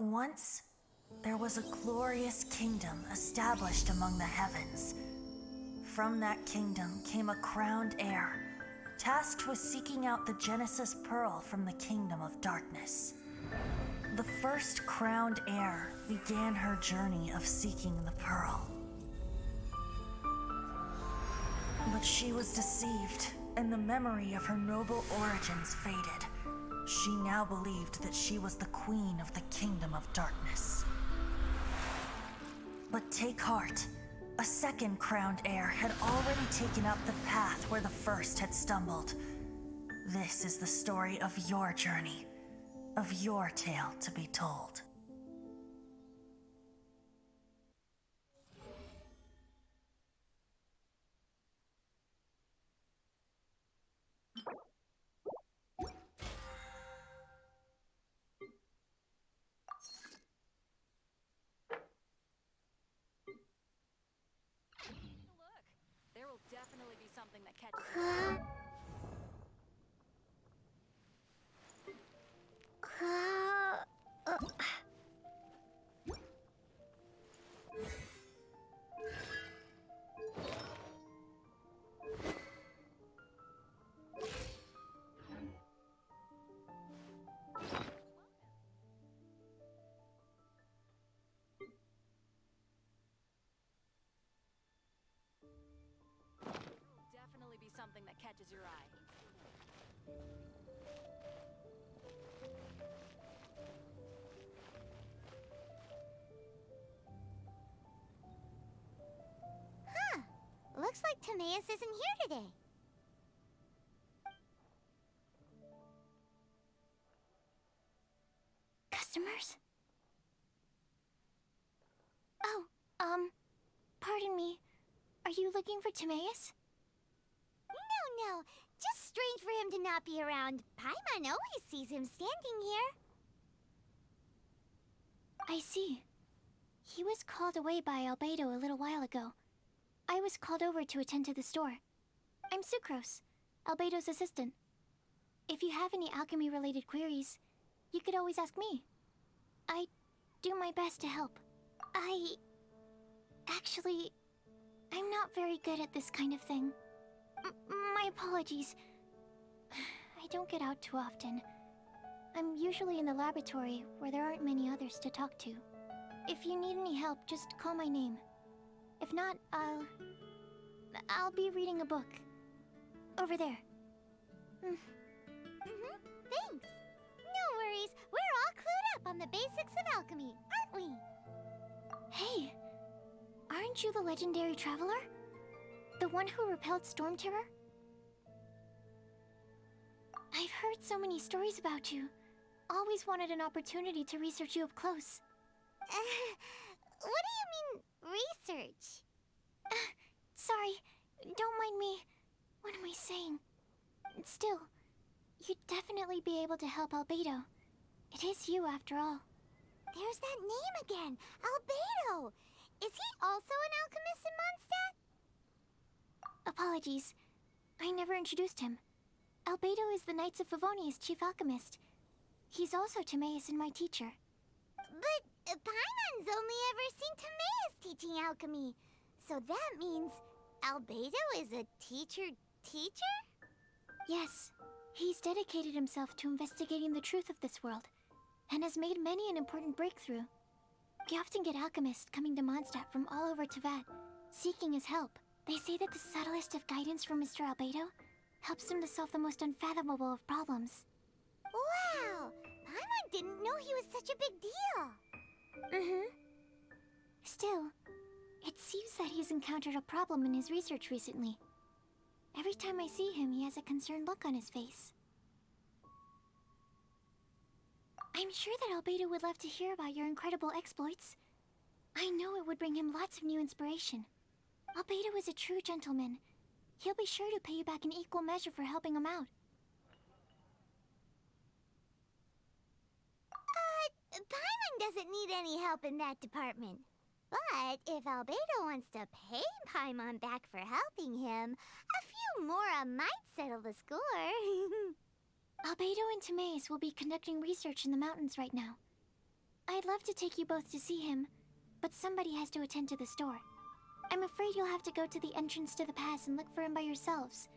Once, there was a glorious kingdom established among the heavens. From that kingdom came a crowned heir, tasked with seeking out the Genesis Pearl from the kingdom of darkness. The first crowned heir began her journey of seeking the pearl. But she was deceived, and the memory of her noble origins faded. She now believed that she was the queen of the kingdom of darkness. But take heart. A second crowned heir had already taken up the path where the first had stumbled. This is the story of your journey, of your tale to be told. Look, there will definitely be something that catches your eye. Definitely be something that catches your eye. Huh. Looks like Timaeus isn't here today. Customers? Oh, pardon me. Are you looking for Timaeus? No. Just strange for him to not be around. Paimon always sees him standing here. I see. He was called away by Albedo a little while ago. I was called over to attend to the store. I'm Sucrose, Albedo's assistant. If you have any alchemy-related queries, you could always ask me. I do my best to help. Actually, I'm not very good at this kind of thing. My apologies. I don't get out too often. I'm usually in the laboratory where there aren't many others to talk to. If you need any help, just call my name. If not, I'll be reading a book. Over there. Thanks. No worries. We're all clued up on the basics of alchemy, aren't we? Hey, aren't you the legendary traveler? The one who repelled Storm Terror? I've heard so many stories about you. Always wanted an opportunity to research you up close. What do you mean, research? Sorry, don't mind me. What am I saying? Still, you'd definitely be able to help Albedo. It is you, after all. There's that name again, Albedo! Is he also an alchemist in Mondstadt? Apologies. I never introduced him. Albedo is the Knights of Favonia's chief alchemist. He's also Timaeus and my teacher. But Paimon's only ever seen Timaeus teaching alchemy. So that means Albedo is a teacher? Yes. He's dedicated himself to investigating the truth of this world, and has made many an important breakthrough. We often get alchemists coming to Mondstadt from all over Teyvat, seeking his help. They say that the subtlest of guidance from Mr. Albedo helps them to solve the most unfathomable of problems. Wow! Paimon didn't know he was such a big deal. Still, it seems that he's encountered a problem in his research recently. Every time I see him, he has a concerned look on his face. I'm sure that Albedo would love to hear about your incredible exploits. I know it would bring him lots of new inspiration. Albedo is a true gentleman. He'll be sure to pay you back in equal measure for helping him out. Paimon doesn't need any help in that department. But if Albedo wants to pay Paimon back for helping him, a few more might settle the score. Albedo and Timaeus will be conducting research in the mountains right now. I'd love to take you both to see him, but somebody has to attend to the store. I'm afraid you'll have to go to the entrance to the pass and look for him by yourselves.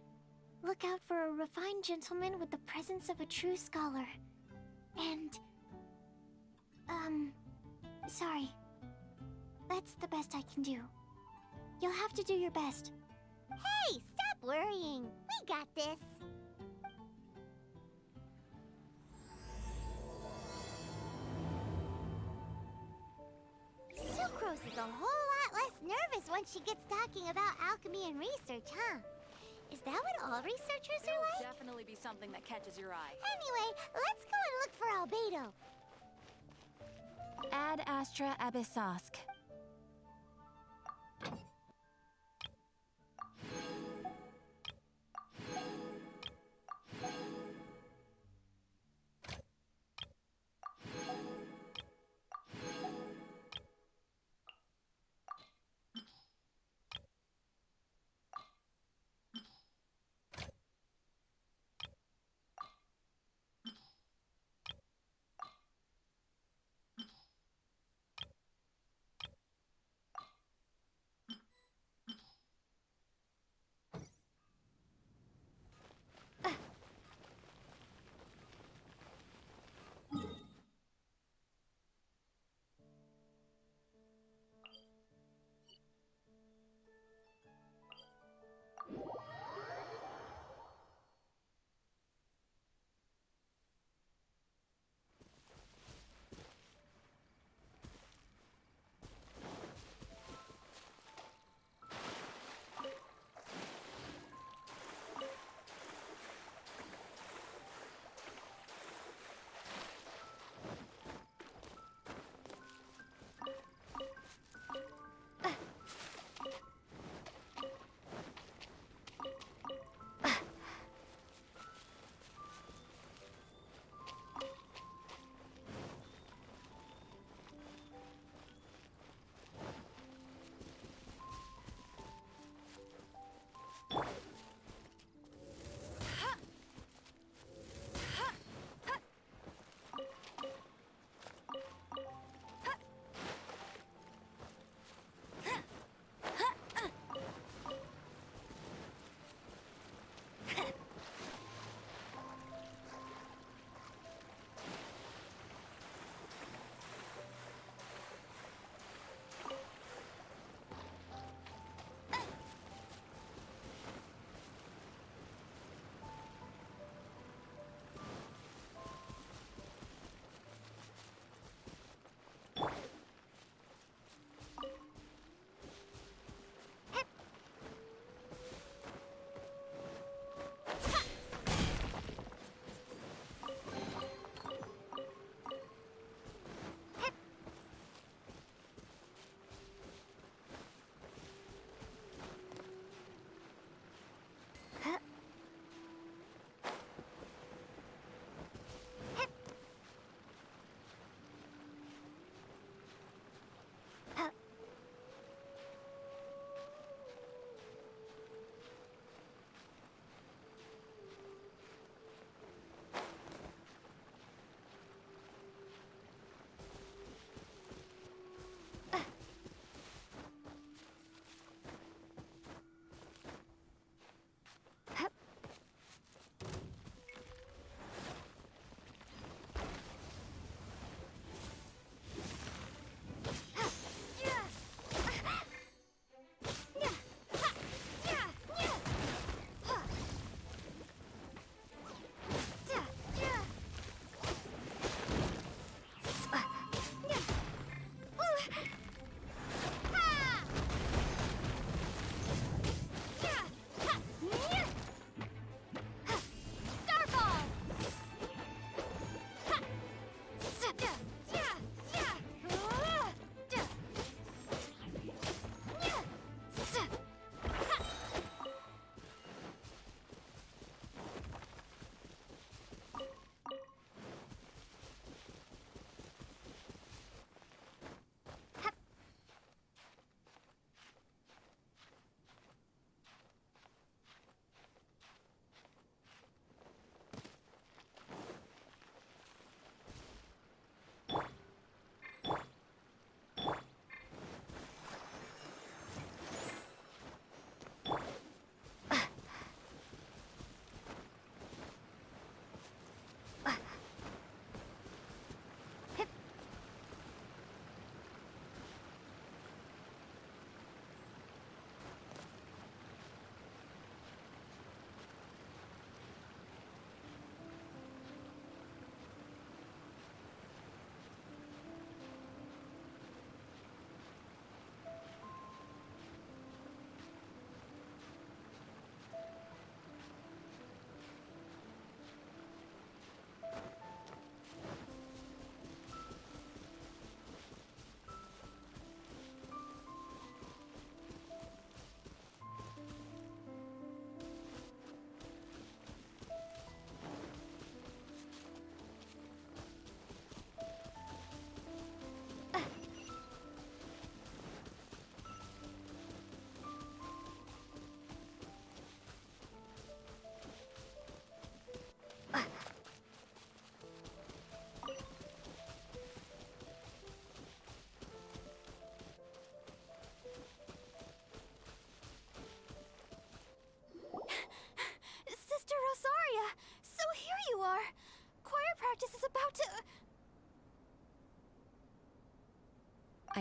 Look out for a refined gentleman with the presence of a true scholar. And... sorry. That's the best I can do. You'll have to do your best. Hey, stop worrying. We got this. Sucrose is a whole lot less nervous once she gets talking about alchemy and research, huh? Is that what all researchers There are will like? definitely be something that catches your eye. Anyway, let's go and look for Albedo. Ad Astra Abyssosk.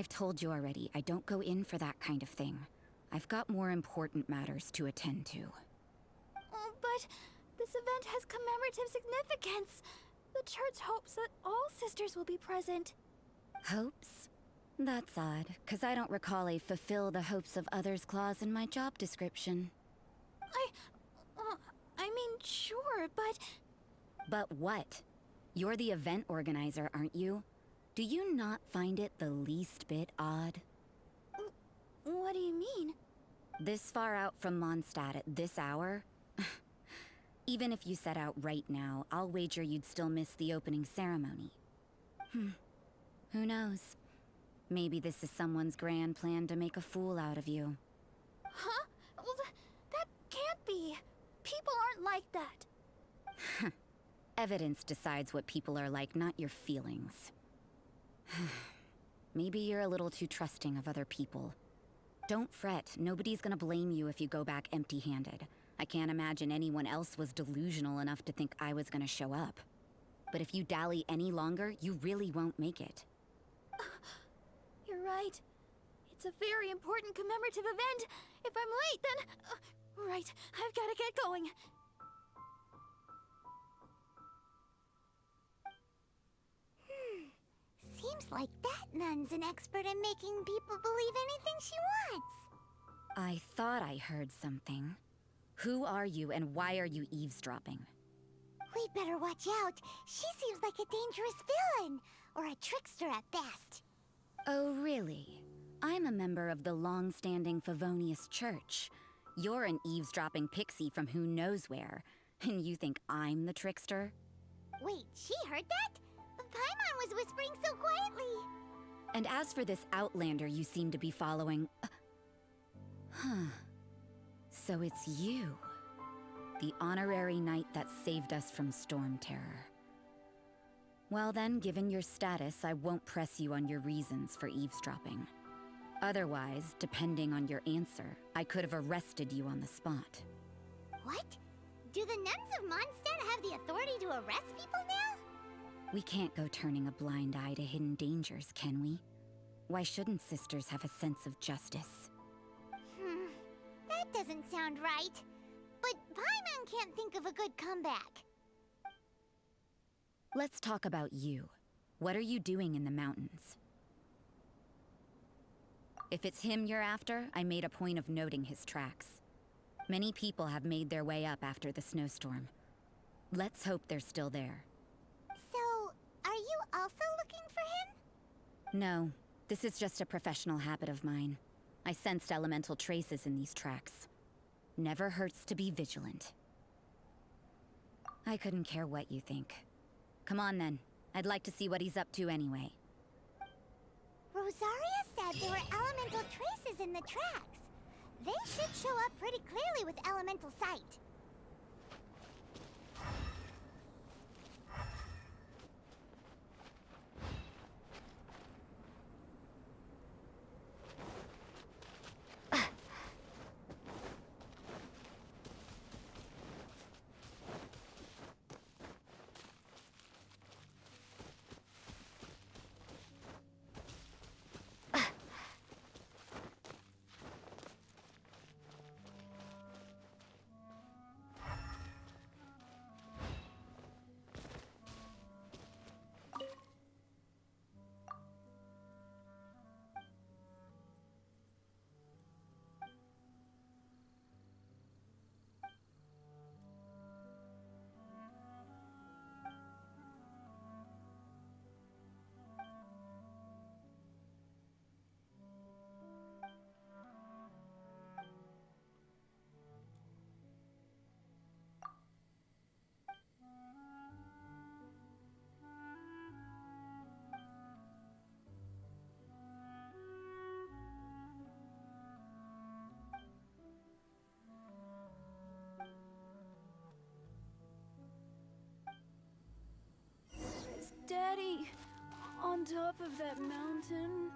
I've told you already, I don't go in for that kind of thing. I've got more important matters to attend to. Oh, but this event has commemorative significance. The church hopes that all sisters will be present. Hopes? That's odd, because I don't recall a fulfill the hopes of others clause in my job description. I mean, sure, but... But what? You're the event organizer, aren't you? Do you not find it the least bit odd? What do you mean? This far out from Mondstadt at this hour? Even if you set out right now, I'll wager you'd still miss the opening ceremony. Who knows? Maybe this is someone's grand plan to make a fool out of you. Huh? Well, that can't be. People aren't like that. Evidence decides what people are like, not your feelings. Maybe you're a little too trusting of other people. Don't fret, nobody's gonna blame you if you go back empty-handed. I can't imagine anyone else was delusional enough to think I was gonna show up. But if you dally any longer, you really won't make it. You're right. It's a very important commemorative event. If I'm late, then... right, I've gotta get going. Seems like that nun's an expert in making people believe anything she wants. I thought I heard something. Who are you and why are you eavesdropping? We better watch out. She seems like a dangerous villain, or a trickster at best. Oh, really? I'm a member of the long-standing Favonius Church. You're an eavesdropping pixie from who knows where, and you think I'm the trickster? Wait, she heard that? Paimon was whispering so quietly. And as for this outlander you seem to be following... So it's you. The honorary knight that saved us from storm terror. Well then, given your status, I won't press you on your reasons for eavesdropping. Otherwise, depending on your answer, I could have arrested you on the spot. What? Do the nuns of Mondstadt have the authority to arrest people now? We can't go turning a blind eye to hidden dangers, can we? Why shouldn't sisters have a sense of justice? That doesn't sound right. But Paimon can't think of a good comeback. Let's talk about you. What are you doing in the mountains? If it's him you're after, I made a point of noting his tracks. Many people have made their way up after the snowstorm. Let's hope they're still there. So, are you also looking for him? No, this is just a professional habit of mine. I sensed elemental traces in these tracks. Never hurts to be vigilant. I couldn't care what you think. Come on then. I'd like to see what he's up to anyway. Rosaria said there were elemental traces in the tracks. They should show up pretty clearly with elemental sight. Daddy, on top of that mountain.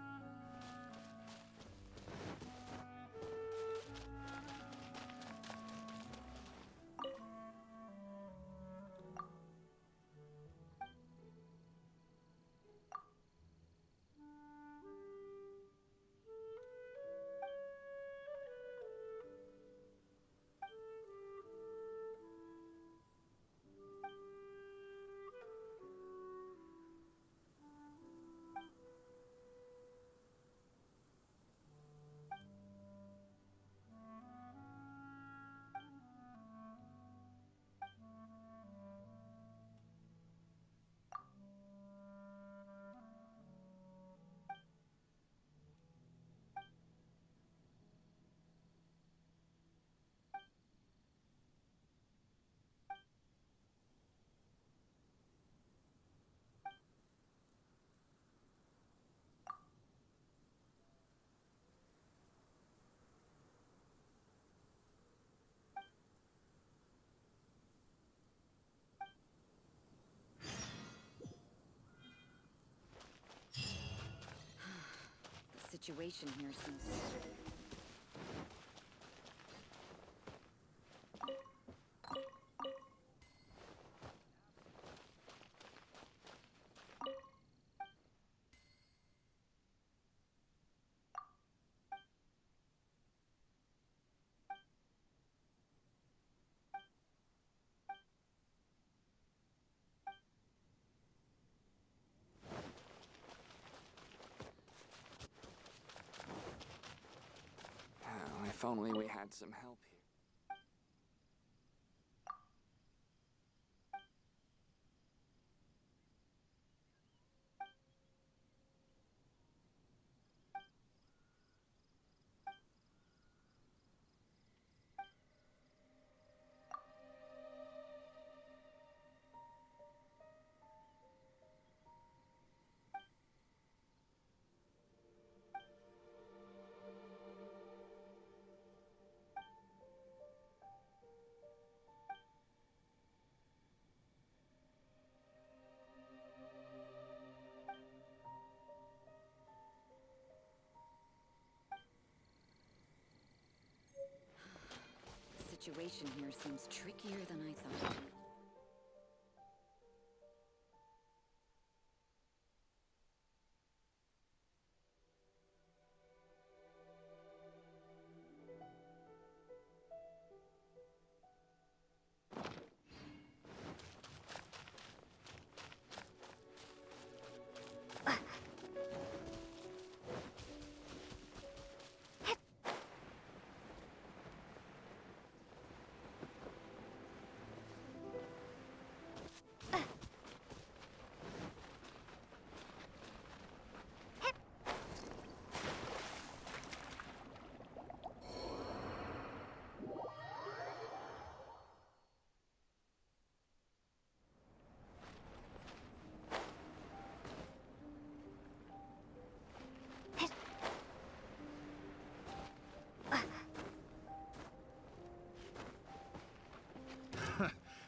situation here seems... If only we had some help here. The situation here seems trickier than I thought.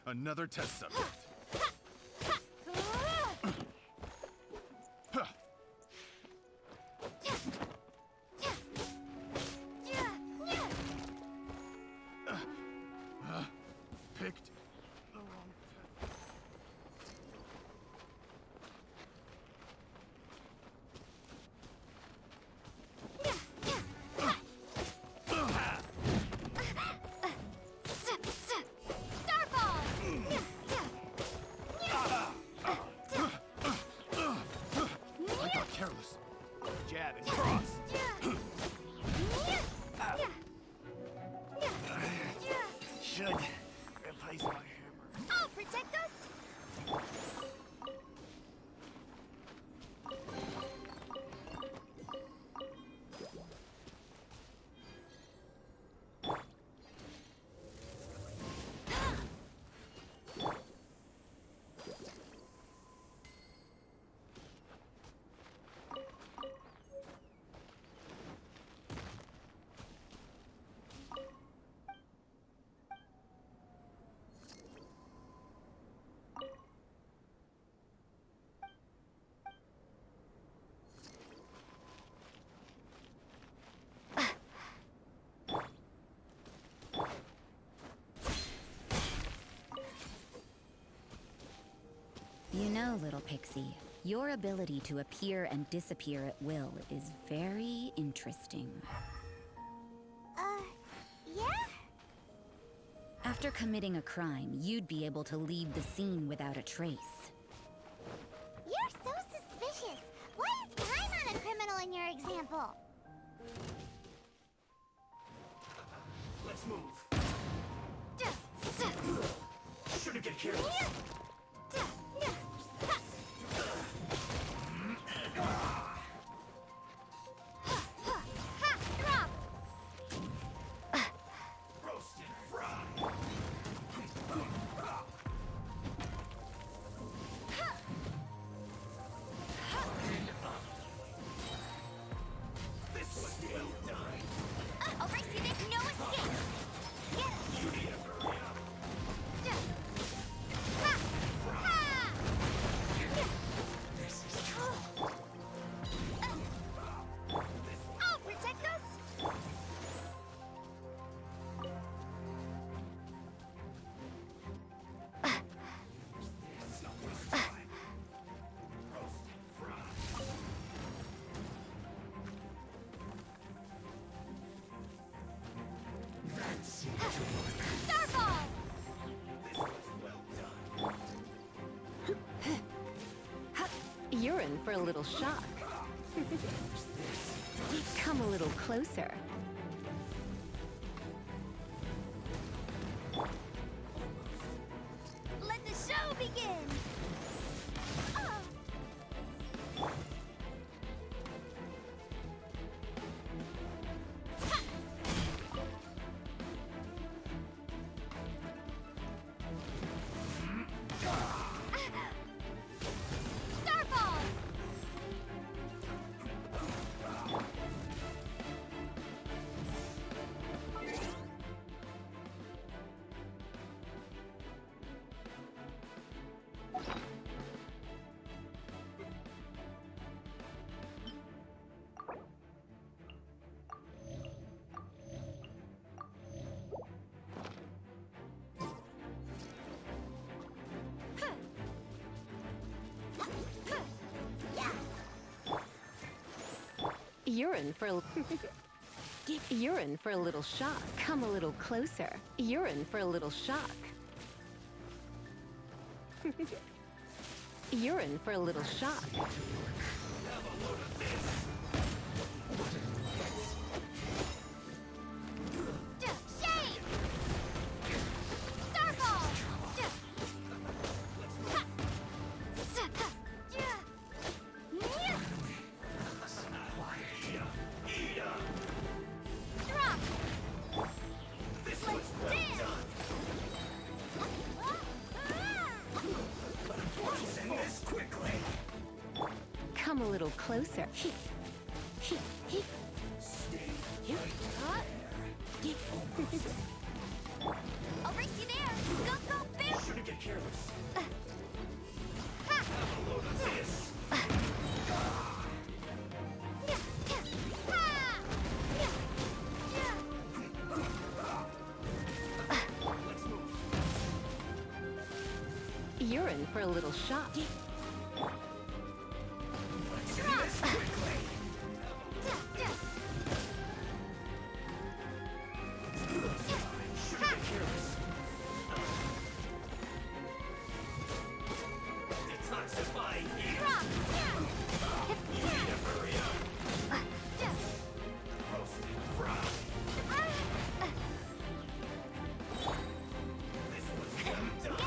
Another test subject. Picked the wrong test. I got careless. Jab and cross. Should replace my hammer. I'll protect us! You know, little pixie, your ability to appear and disappear at will is very interesting. Yeah? After committing a crime, you'd be able to leave the scene without a trace. You're so suspicious. Why is Paimon a criminal in your example? Let's move. Shouldn't get careless. Roasted fried. This was well done. I'll race you, there's no escape! Get it! You need a hurry up. Ha! for a little shock. Come a little closer. Let the show begin! Starball! You're in for a You're in for a little shock. Come a little closer. You're in for a little shock. You're in for a little shock. Shade! Starball! Drop! Let's dance! Come a little closer. I'll race you there! Go, go, Bim! Shouldn't get careless. Ha! Have a load of this. Ha! Let's move. You're in for a little shock. Let's do this quickly. Shouldn't get careless. Detoxifying heat. You need to hurry up. Roasted fried. This was them done.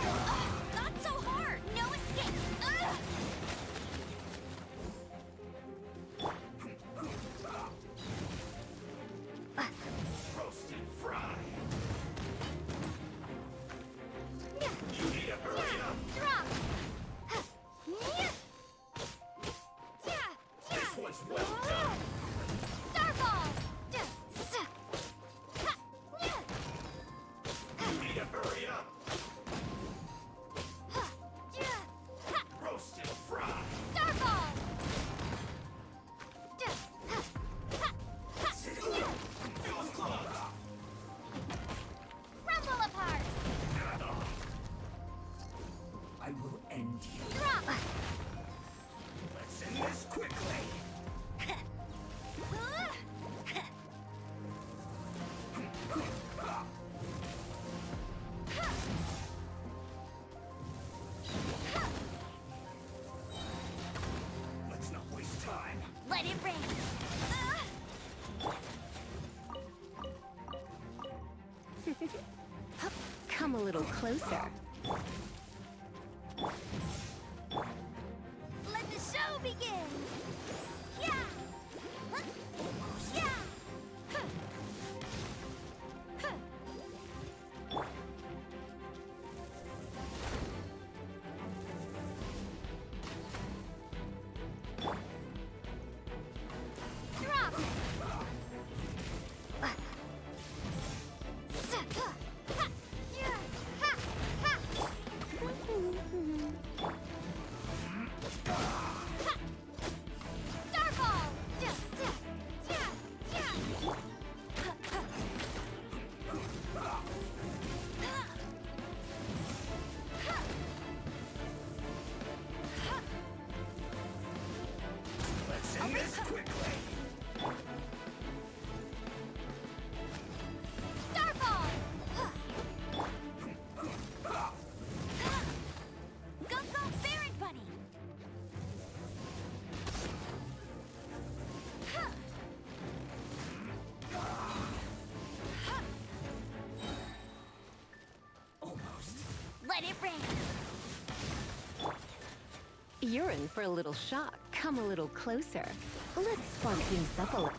Not so hard! No escape! Roasted fried. You need to hurry up. Drop! This was well done. Starball! You need to hurry up. Roasted fried. Starball! Feel close. Rumble apart! I will end you. Drop! Let's end this quickly. Let's not waste time. Let it rain! Come a little closer. Let the show begin! Yeah! Yeah! Drop! Starball! Let it rain. You're in for a little shock. Come a little closer. Let's spark things up a little.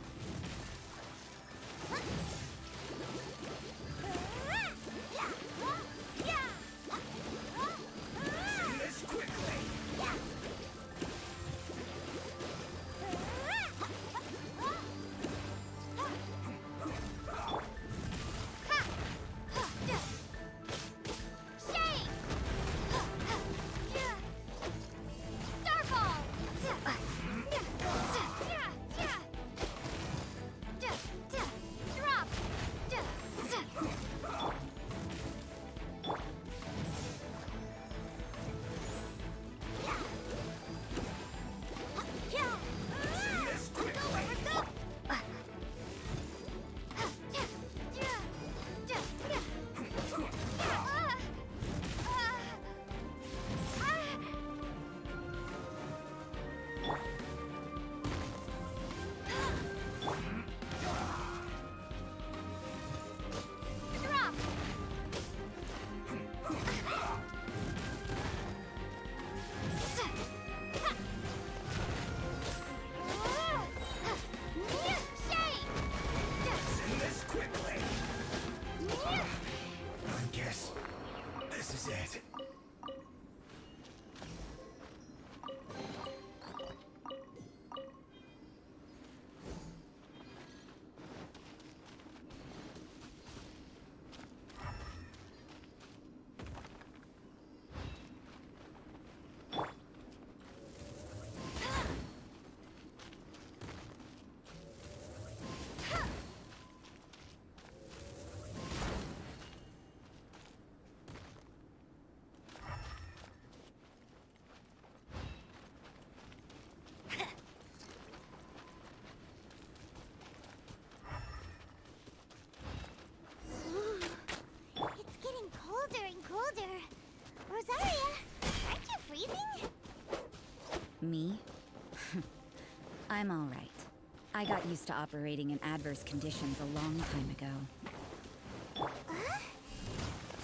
Rosaria, aren't you freezing? Me? I'm all right. I got used to operating in adverse conditions a long time ago.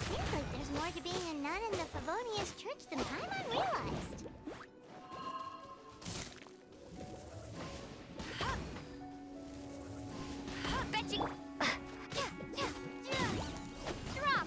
Seems like there's more to being a nun in the Favonius Church than Paimon realized. Bet you... Drop! Drop!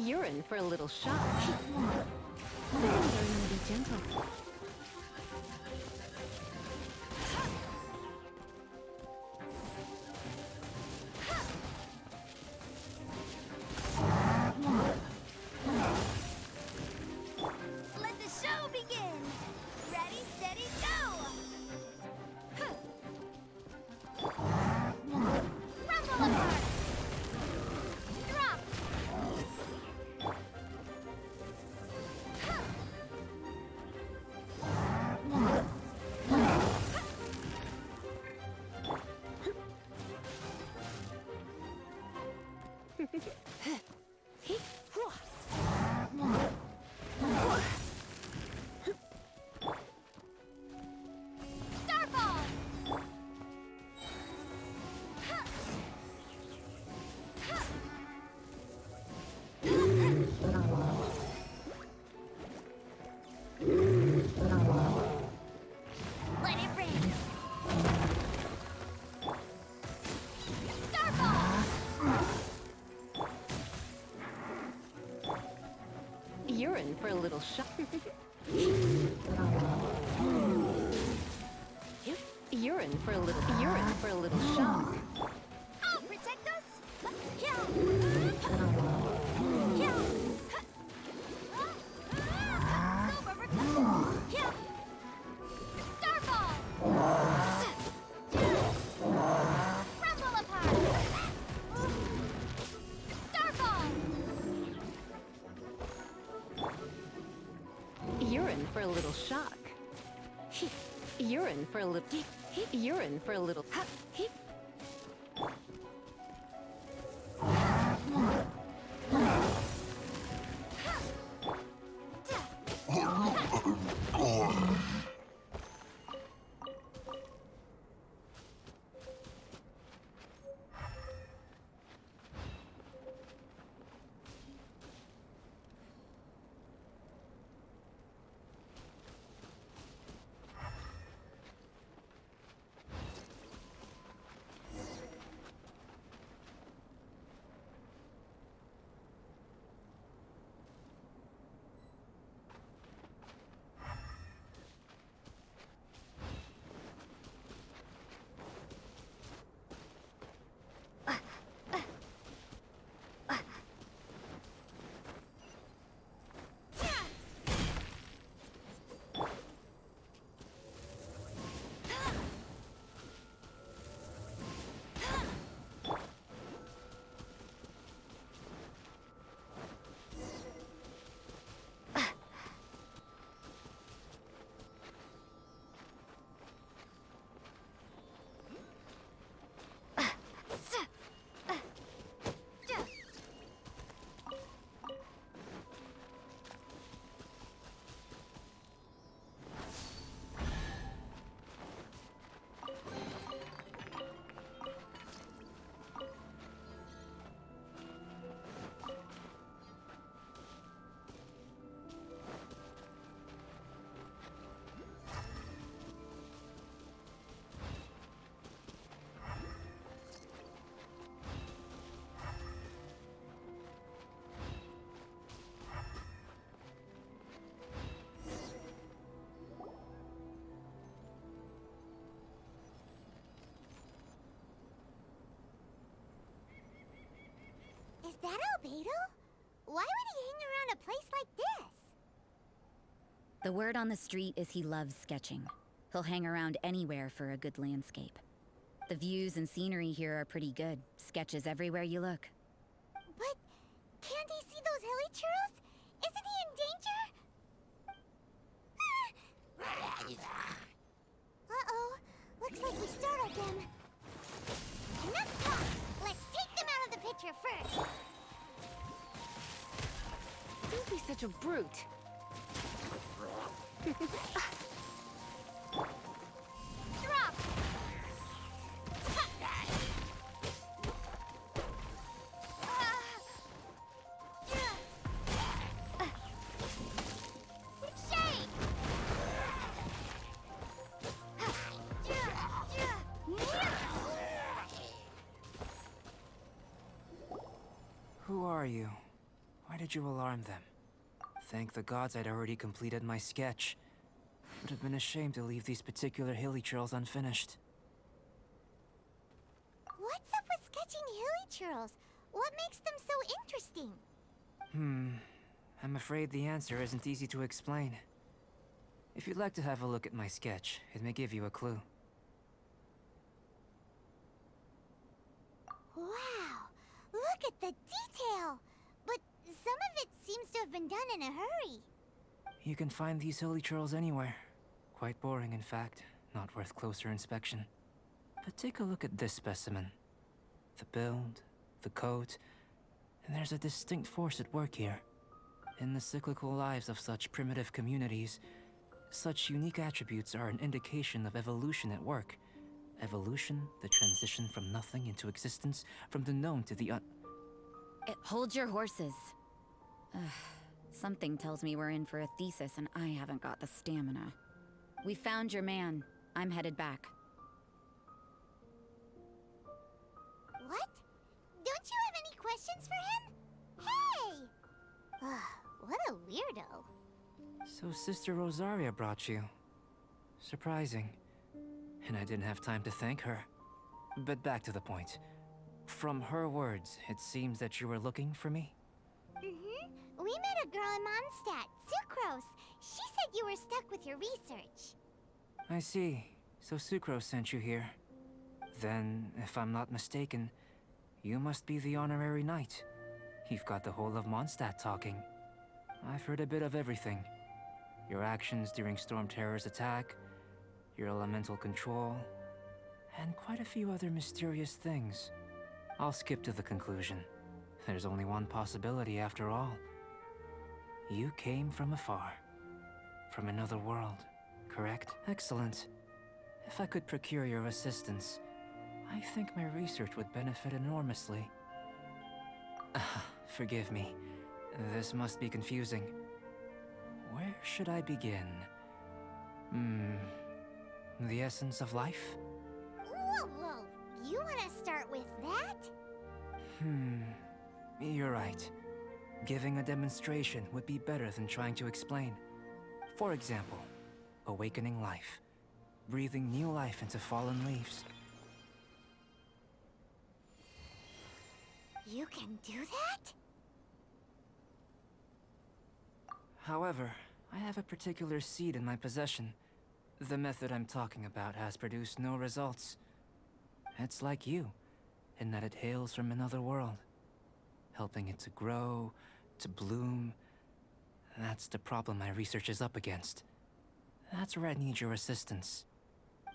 You're in for a little shock. Learn to be gentle. Let the show begin! Ready, steady, go! Rumble apart! Drop! Starball! Let it rain! Starball! You're in for a little shock. You're in for a little shock. I'll protect us! Yeah! Go, Rubber! Yeah! Starball! Rumble apart! Starball! You're in for a little shock. You're in for a little. You're in for a little. Is that Albedo? Why would he hang around a place like this? The word on the street is he loves sketching. He'll hang around anywhere for a good landscape. The views and scenery here are pretty good. Sketches everywhere you look. But can't he see those hilly churros? Isn't he in danger? Uh-oh. Looks like we start again. Enough talk. Let's take them out of the picture first. Don't be such a brute. Drop! Shake! Who are you? Why Why did you alarm them? Thank the gods I'd already completed my sketch. Would have been a shame to leave these particular hilly trails unfinished. What's up with sketching hilly churls? What makes them so interesting? I'm afraid the answer isn't easy to explain. If you'd like to have a look at my sketch, it may give you a clue. Wow! Look at the detail! But some of it seems to have been done in a hurry. You can find these hilly trails anywhere. Quite boring, in fact. Not worth closer inspection. But take a look at this specimen. The build, the coat, and there's a distinct force at work here. In the cyclical lives of such primitive communities, such unique attributes are an indication of evolution at work. Evolution, the transition from nothing into existence, from the known to the Hold your horses. Ugh, something tells me we're in for a thesis and I haven't got the stamina. We found your man. I'm headed back. What? Don't you have any questions for him? Hey! What a weirdo. So Sister Rosaria brought you. Surprising. And I didn't have time to thank her. But back to the point. From her words, it seems that you were looking for me? We met a girl in Mondstadt, Sucrose. She said you were stuck with your research. I see. So Sucrose sent you here. Then, if I'm not mistaken, you must be the honorary knight. You've got the whole of Mondstadt talking. I've heard a bit of everything. Your actions during Storm Terror's attack, your elemental control, and quite a few other mysterious things. I'll skip to the conclusion. There's only one possibility after all. You came from afar. From another world, correct? Excellent. If I could procure your assistance, I think my research would benefit enormously. Forgive me. This must be confusing. Where should I begin? The essence of life? Whoa! You want to start with that? You're right. Giving a demonstration would be better than trying to explain. For example, awakening life. Breathing new life into fallen leaves. You can do that? However, I have a particular seed in my possession. The method I'm talking about has produced no results. It's like you, in that it hails from another world. Helping it to grow, to bloom. That's the problem my research is up against. That's where I need your assistance.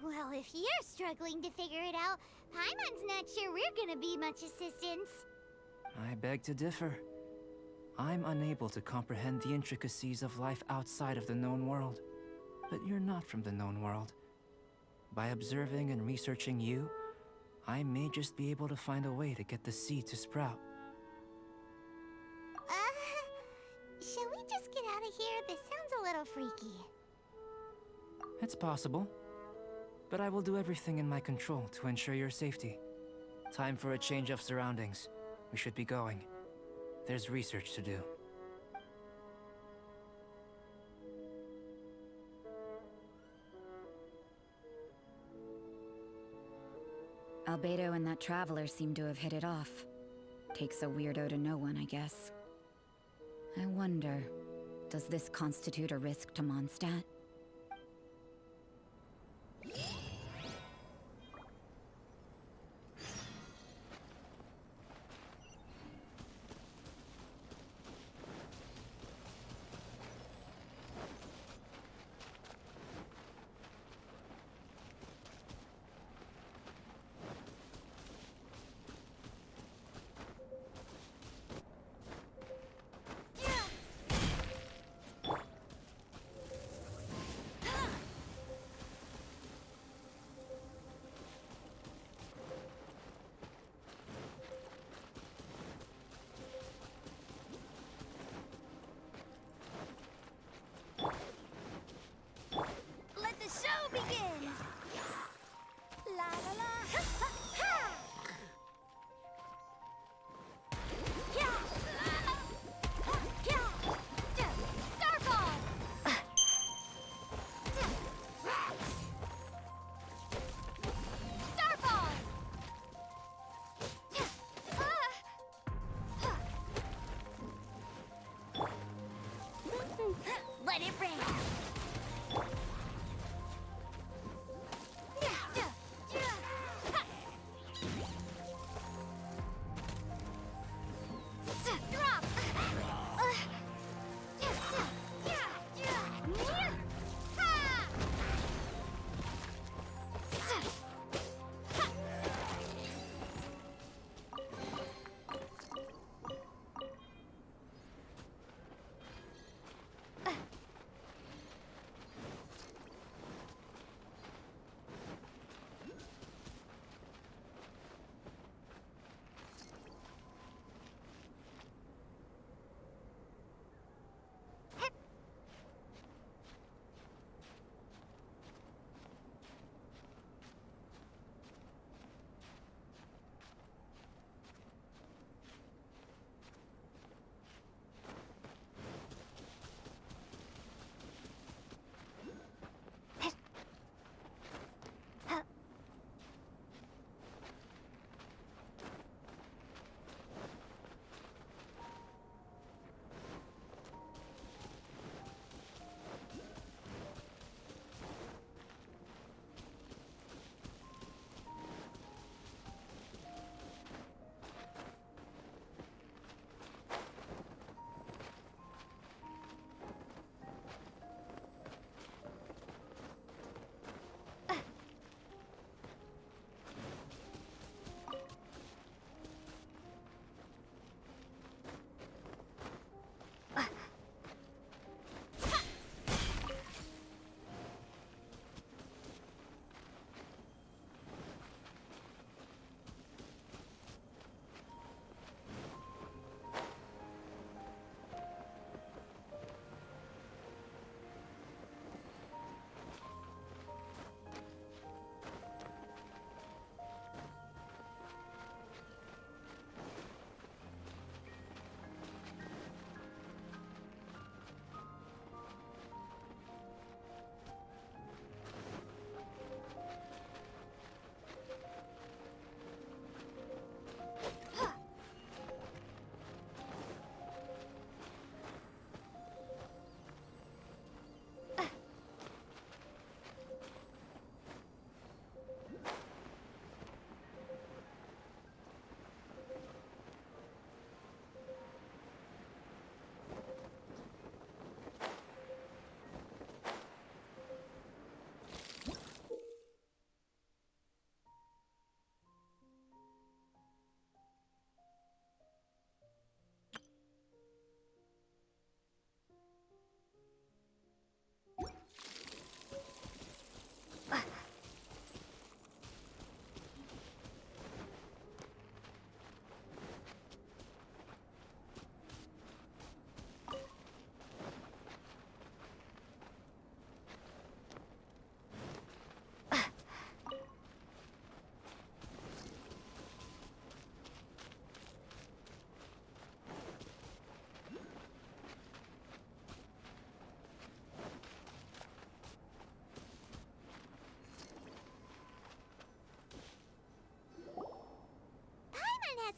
Well, if you're struggling to figure it out, Paimon's not sure we're gonna be much assistance. I beg to differ. I'm unable to comprehend the intricacies of life outside of the known world. But you're not from the known world. By observing and researching you, I may just be able to find a way to get the seed to sprout. Shall we just get out of here? This sounds a little freaky. It's possible. But I will do everything in my control to ensure your safety. Time for a change of surroundings. We should be going. There's research to do. Albedo and that traveler seem to have hit it off. Takes a weirdo to know one, I guess. I wonder, does this constitute a risk to Mondstadt?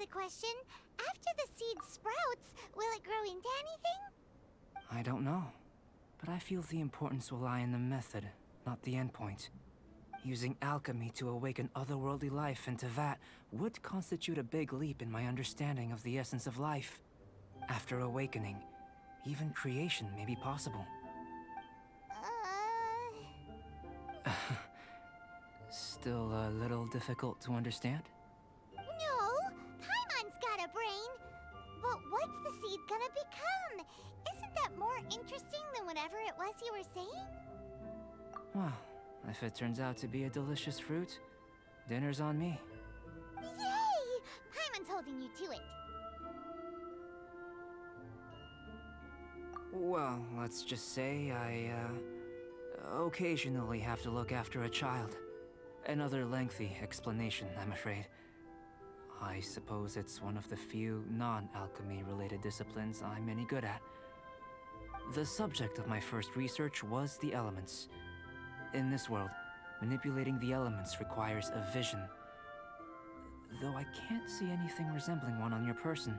a question. After the seed sprouts, will it grow into anything? I don't know. But I feel the importance will lie in the method, not the endpoint. Using alchemy to awaken otherworldly life into that would constitute a big leap in my understanding of the essence of life. After awakening, even creation may be possible. Still a little difficult to understand? No, Paimon's got a brain. But what's the seed gonna become? Isn't that more interesting than whatever it was you were saying? Well, if it turns out to be a delicious fruit, dinner's on me. Yay! Paimon's holding you to it. Well, let's just say I, occasionally have to look after a child. Another lengthy explanation, I'm afraid. I suppose it's one of the few non-alchemy-related disciplines I'm any good at. The subject of my first research was the elements. In this world, manipulating the elements requires a vision. Though I can't see anything resembling one on your person,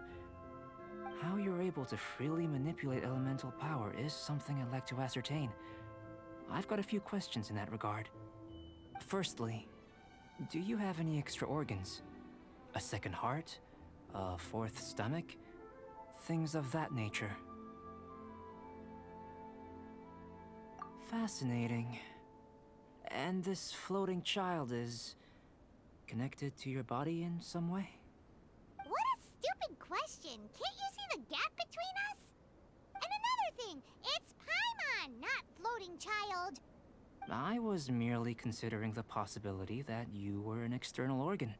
how you're able to freely manipulate elemental power is something I'd like to ascertain. I've got a few questions in that regard. Firstly, do you have any extra organs? A second heart? A fourth stomach? Things of that nature. Fascinating. And this floating child is connected to your body in some way? What a stupid question! Can't you see the gap between us? And another thing, it's Paimon, not floating child. I was merely considering the possibility that you were an external organ.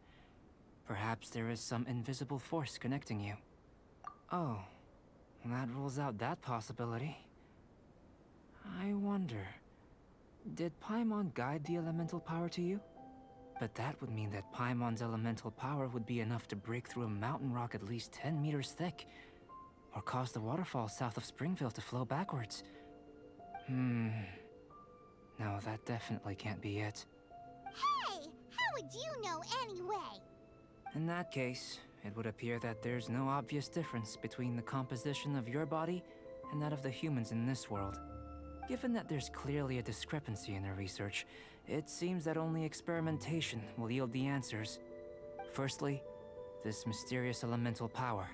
Perhaps there is some invisible force connecting you. Oh, that rules out that possibility. I wonder, did Paimon guide the elemental power to you? But that would mean that Paimon's elemental power would be enough to break through a mountain rock at least 10 meters thick, or cause the waterfall south of Springville to flow backwards. No, that definitely can't be it. Hey, how would you know anyway? In that case, it would appear that there's no obvious difference between the composition of your body and that of the humans in this world. Given that there's clearly a discrepancy in their research, it seems that only experimentation will yield the answers. Firstly, this mysterious elemental power.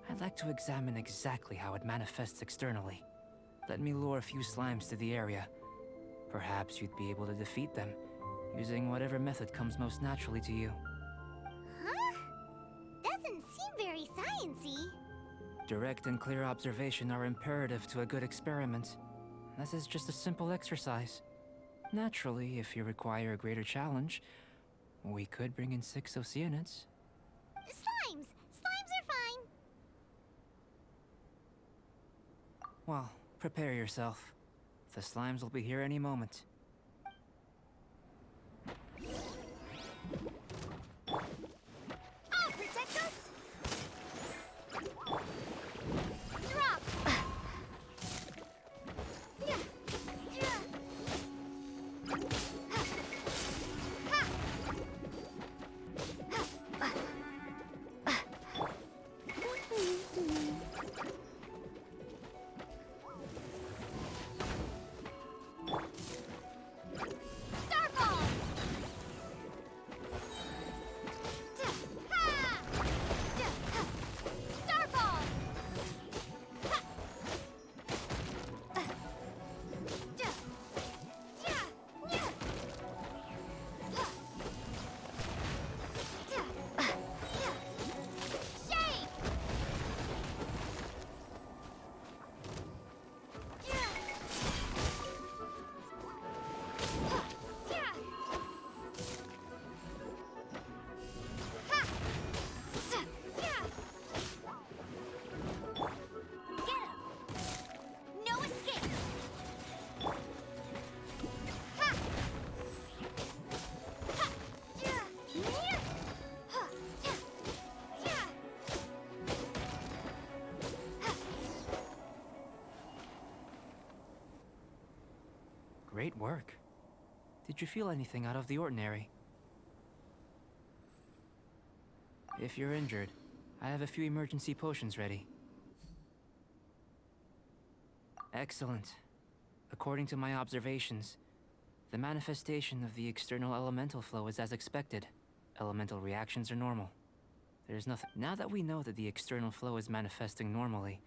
I'd like to examine exactly how it manifests externally. Let me lure a few slimes to the area. Perhaps you'd be able to defeat them, using whatever method comes most naturally to you. Huh? Doesn't seem very sciencey. Direct and clear observation are imperative to a good experiment. This is just a simple exercise. Naturally, if you require a greater challenge, we could bring in 6 Oceanids. Slimes! Slimes are fine. Well, prepare yourself. The slimes will be here any moment. I'll protect us! Drop! Great work. Did you feel anything out of the ordinary? If you're injured, I have a few emergency potions ready. Excellent. According to my observations, the manifestation of the external elemental flow is as expected. Elemental reactions are normal. There's nothing. Now that we know that the external flow is manifesting normally,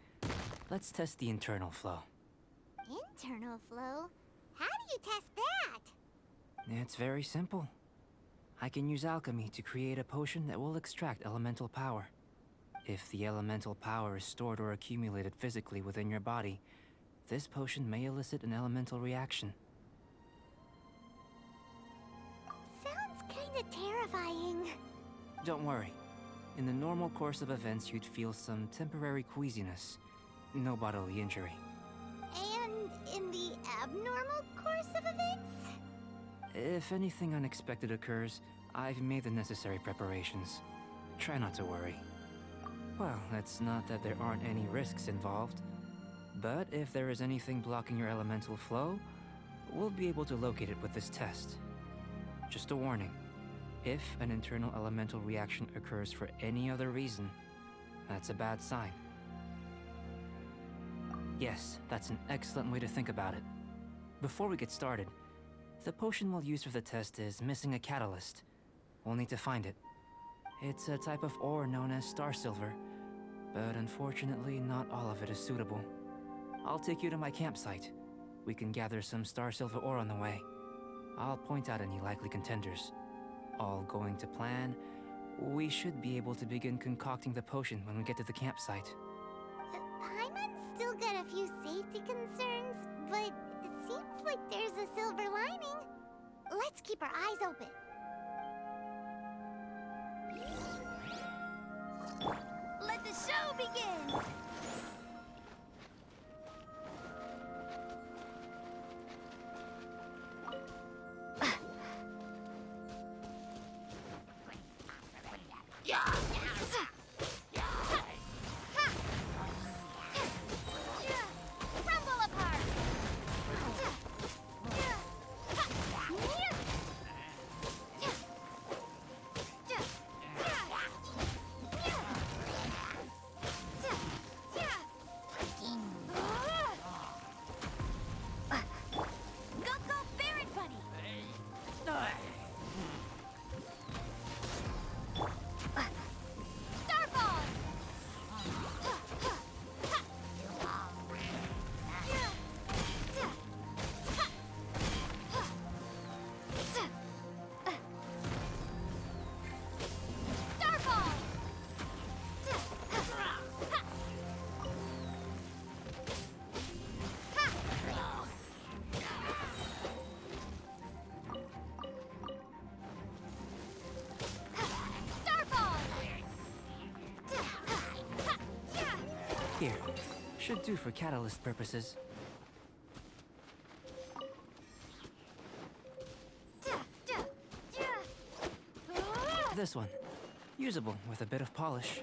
let's test the internal flow. Internal flow? How do you test that? It's very simple. I can use alchemy to create a potion that will extract elemental power. If the elemental power is stored or accumulated physically within your body, this potion may elicit an elemental reaction. Sounds kinda terrifying. Don't worry. In the normal course of events, you'd feel some temporary queasiness. No bodily injury. And in the abnormal course of events? If anything unexpected occurs, I've made the necessary preparations. Try not to worry. Well, it's not that there aren't any risks involved. But if there is anything blocking your elemental flow, we'll be able to locate it with this test. Just a warning. If an internal elemental reaction occurs for any other reason, that's a bad sign. Yes, that's an excellent way to think about it. Before we get started, the potion we'll use for the test is missing a catalyst. We'll need to find it. It's a type of ore known as star silver, but unfortunately not all of it is suitable. I'll take you to my campsite. We can gather some star silver ore on the way. I'll point out any likely contenders. All going to plan, we should be able to begin concocting the potion when we get to the campsite. Paimon's still got a few safety concerns, but it seems like there's a silver lining. Let's keep our eyes open. Let the show begin! Crumble apart! Go, Baron Bunny! Starball! Starball! Starball! Here, should do for catalyst purposes. This one. Usable with a bit of polish.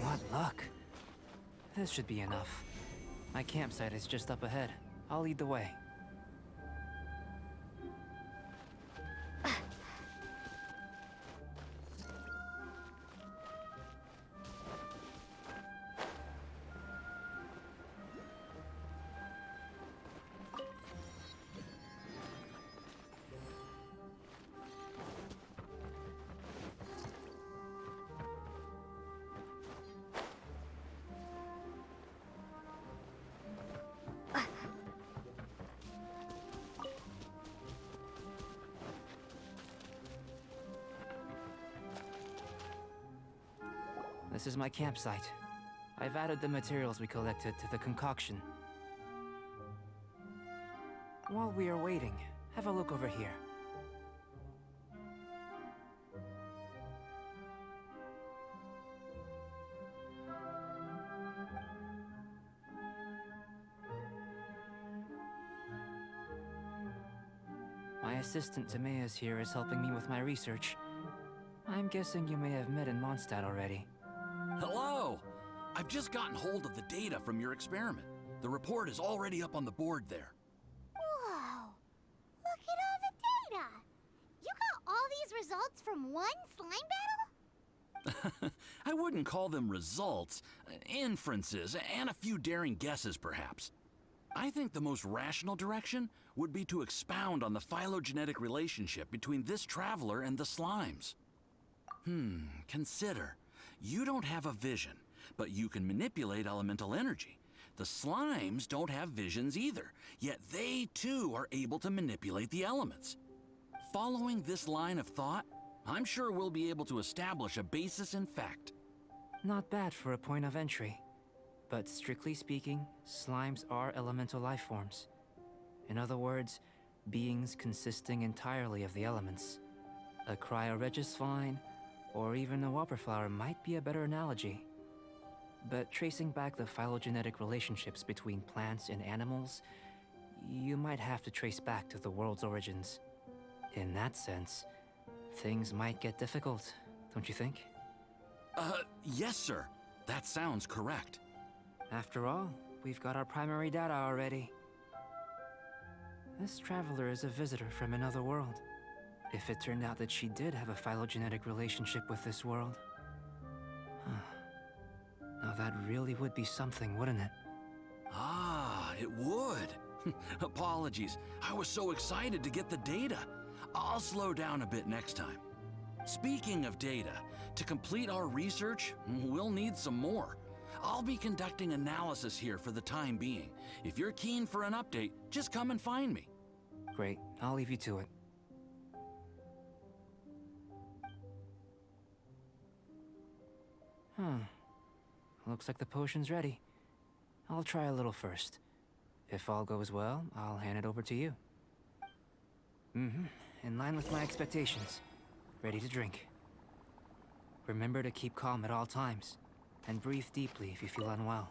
What luck. This should be enough. My campsite is just up ahead. I'll lead the way. This is my campsite. I've added the materials we collected to the concoction. While we are waiting, have a look over here. My assistant Timaeus here is helping me with my research. I'm guessing you may have met in Mondstadt already. Hello! I've just gotten hold of the data from your experiment. The report is already up on the board there. Whoa! Look at all the data! You got all these results from one slime battle? I wouldn't call them results, inferences, and a few daring guesses perhaps. I think the most rational direction would be to expound on the phylogenetic relationship between this traveler and the slimes. Consider. You don't have a vision, but you can manipulate elemental energy. The slimes don't have visions either, yet they too are able to manipulate the elements. Following this line of thought, I'm sure we'll be able to establish a basis in fact. Not bad for a point of entry. But strictly speaking, slimes are elemental life forms. In other words, beings consisting entirely of the elements. A cryoregisvine, or even a whopperflower might be a better analogy. But tracing back the phylogenetic relationships between plants and animals, you might have to trace back to the world's origins. In that sense, things might get difficult, don't you think? Yes, sir. That sounds correct. After all, we've got our primary data already. This traveler is a visitor from another world. If it turned out that she did have a phylogenetic relationship with this world. Now that really would be something, wouldn't it? Ah, it would. Apologies. I was so excited to get the data. I'll slow down a bit next time. Speaking of data, to complete our research, we'll need some more. I'll be conducting analysis here for the time being. If you're keen for an update, just come and find me. Great, I'll leave you to it. Looks like the potion's ready. I'll try a little first. If all goes well, I'll hand it over to you. In line with my expectations. Ready to drink. Remember to keep calm at all times, and breathe deeply if you feel unwell.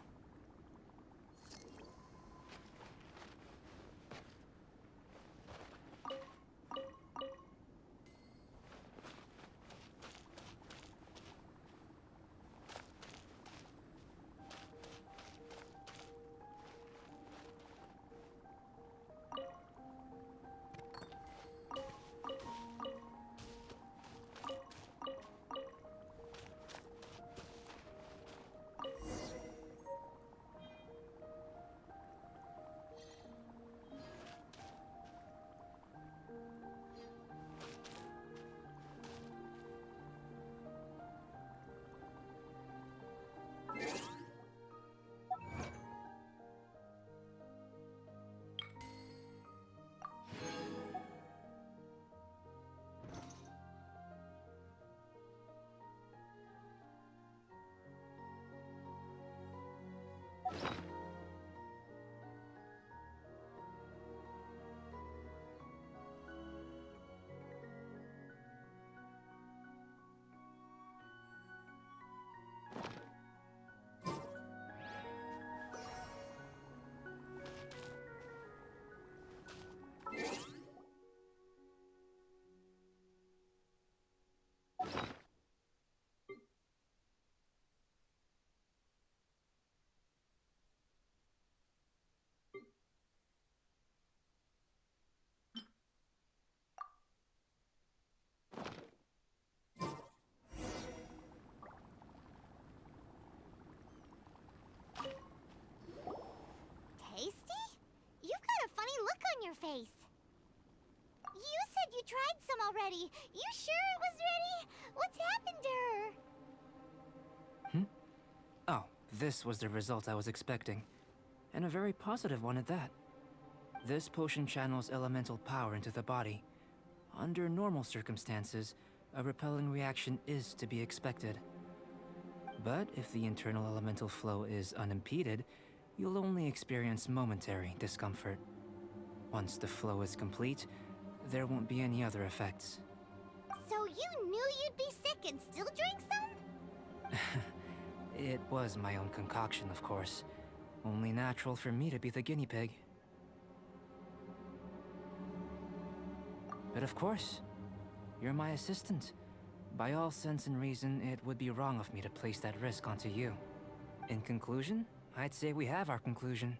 Tasty? You've got a funny look on your face. You said you tried some already. You sure it was ready? What's happened to her? Oh, this was the result I was expecting. And a very positive one at that. This potion channels elemental power into the body. Under normal circumstances, a repelling reaction is to be expected. But if the internal elemental flow is unimpeded, you'll only experience momentary discomfort. Once the flow is complete, there won't be any other effects. So you knew you'd be sick and still drank some? It was my own concoction, of course. Only natural for me to be the guinea pig. But of course, you're my assistant. By all sense and reason, it would be wrong of me to place that risk onto you. In conclusion, I'd say we have our conclusion.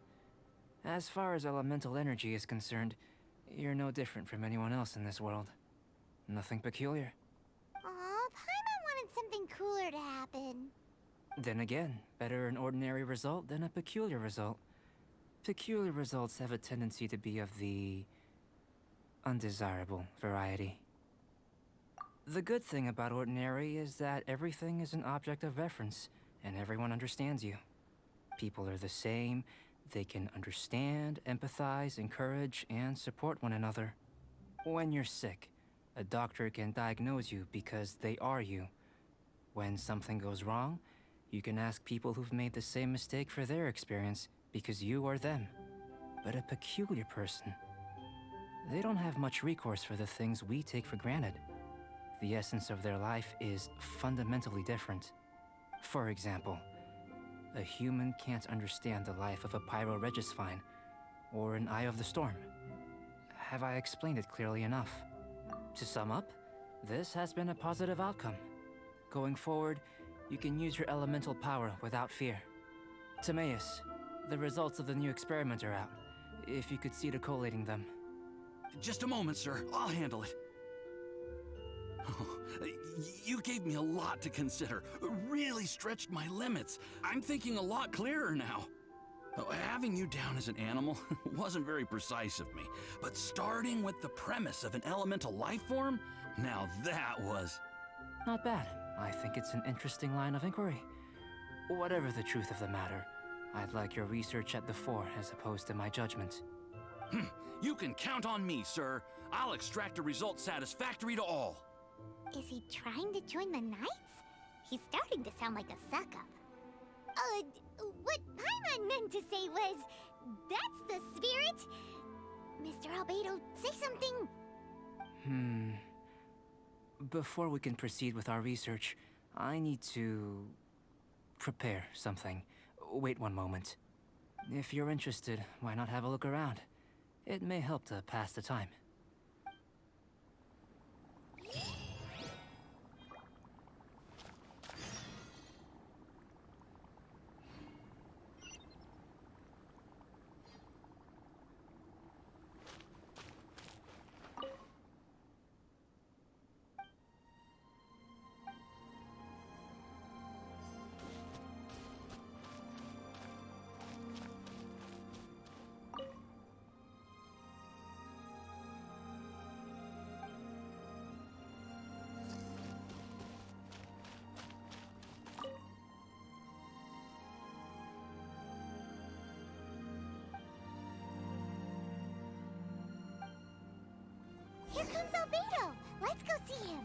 As far as elemental energy is concerned, you're no different from anyone else in this world. Nothing peculiar. Aw, Paimon wanted something cooler to happen. Then again, better an ordinary result than a peculiar result. Peculiar results have a tendency to be of the undesirable variety. The good thing about ordinary is that everything is an object of reference, and everyone understands you. People are the same. They can understand, empathize, encourage, and support one another. When you're sick, a doctor can diagnose you because they are you. When something goes wrong, you can ask people who've made the same mistake for their experience because you are them. But a peculiar person, they don't have much recourse for the things we take for granted. The essence of their life is fundamentally different. For example, a human can't understand the life of a pyroregisvine or an Eye of the Storm. Have I explained it clearly enough? To sum up, this has been a positive outcome. Going forward, you can use your elemental power without fear. Timaeus, the results of the new experiment are out. If you could see to collating them. Just a moment, sir. I'll handle it. You gave me a lot to consider. Really stretched my limits. I'm thinking a lot clearer now. Having you down as an animal wasn't very precise of me, but starting with the premise of an elemental life form, now that was... Not bad. I think it's an interesting line of inquiry. Whatever the truth of the matter, I'd like your research at the fore as opposed to my judgment. You can count on me, sir. I'll extract a result satisfactory to all. Is he trying to join the Knights? He's starting to sound like a suck-up. What Paimon meant to say was, that's the spirit. Mr. Albedo, say something. Before we can proceed with our research, I need to prepare something. Wait one moment. If you're interested, why not have a look around? It may help to pass the time. Here comes Albedo. Let's go see him.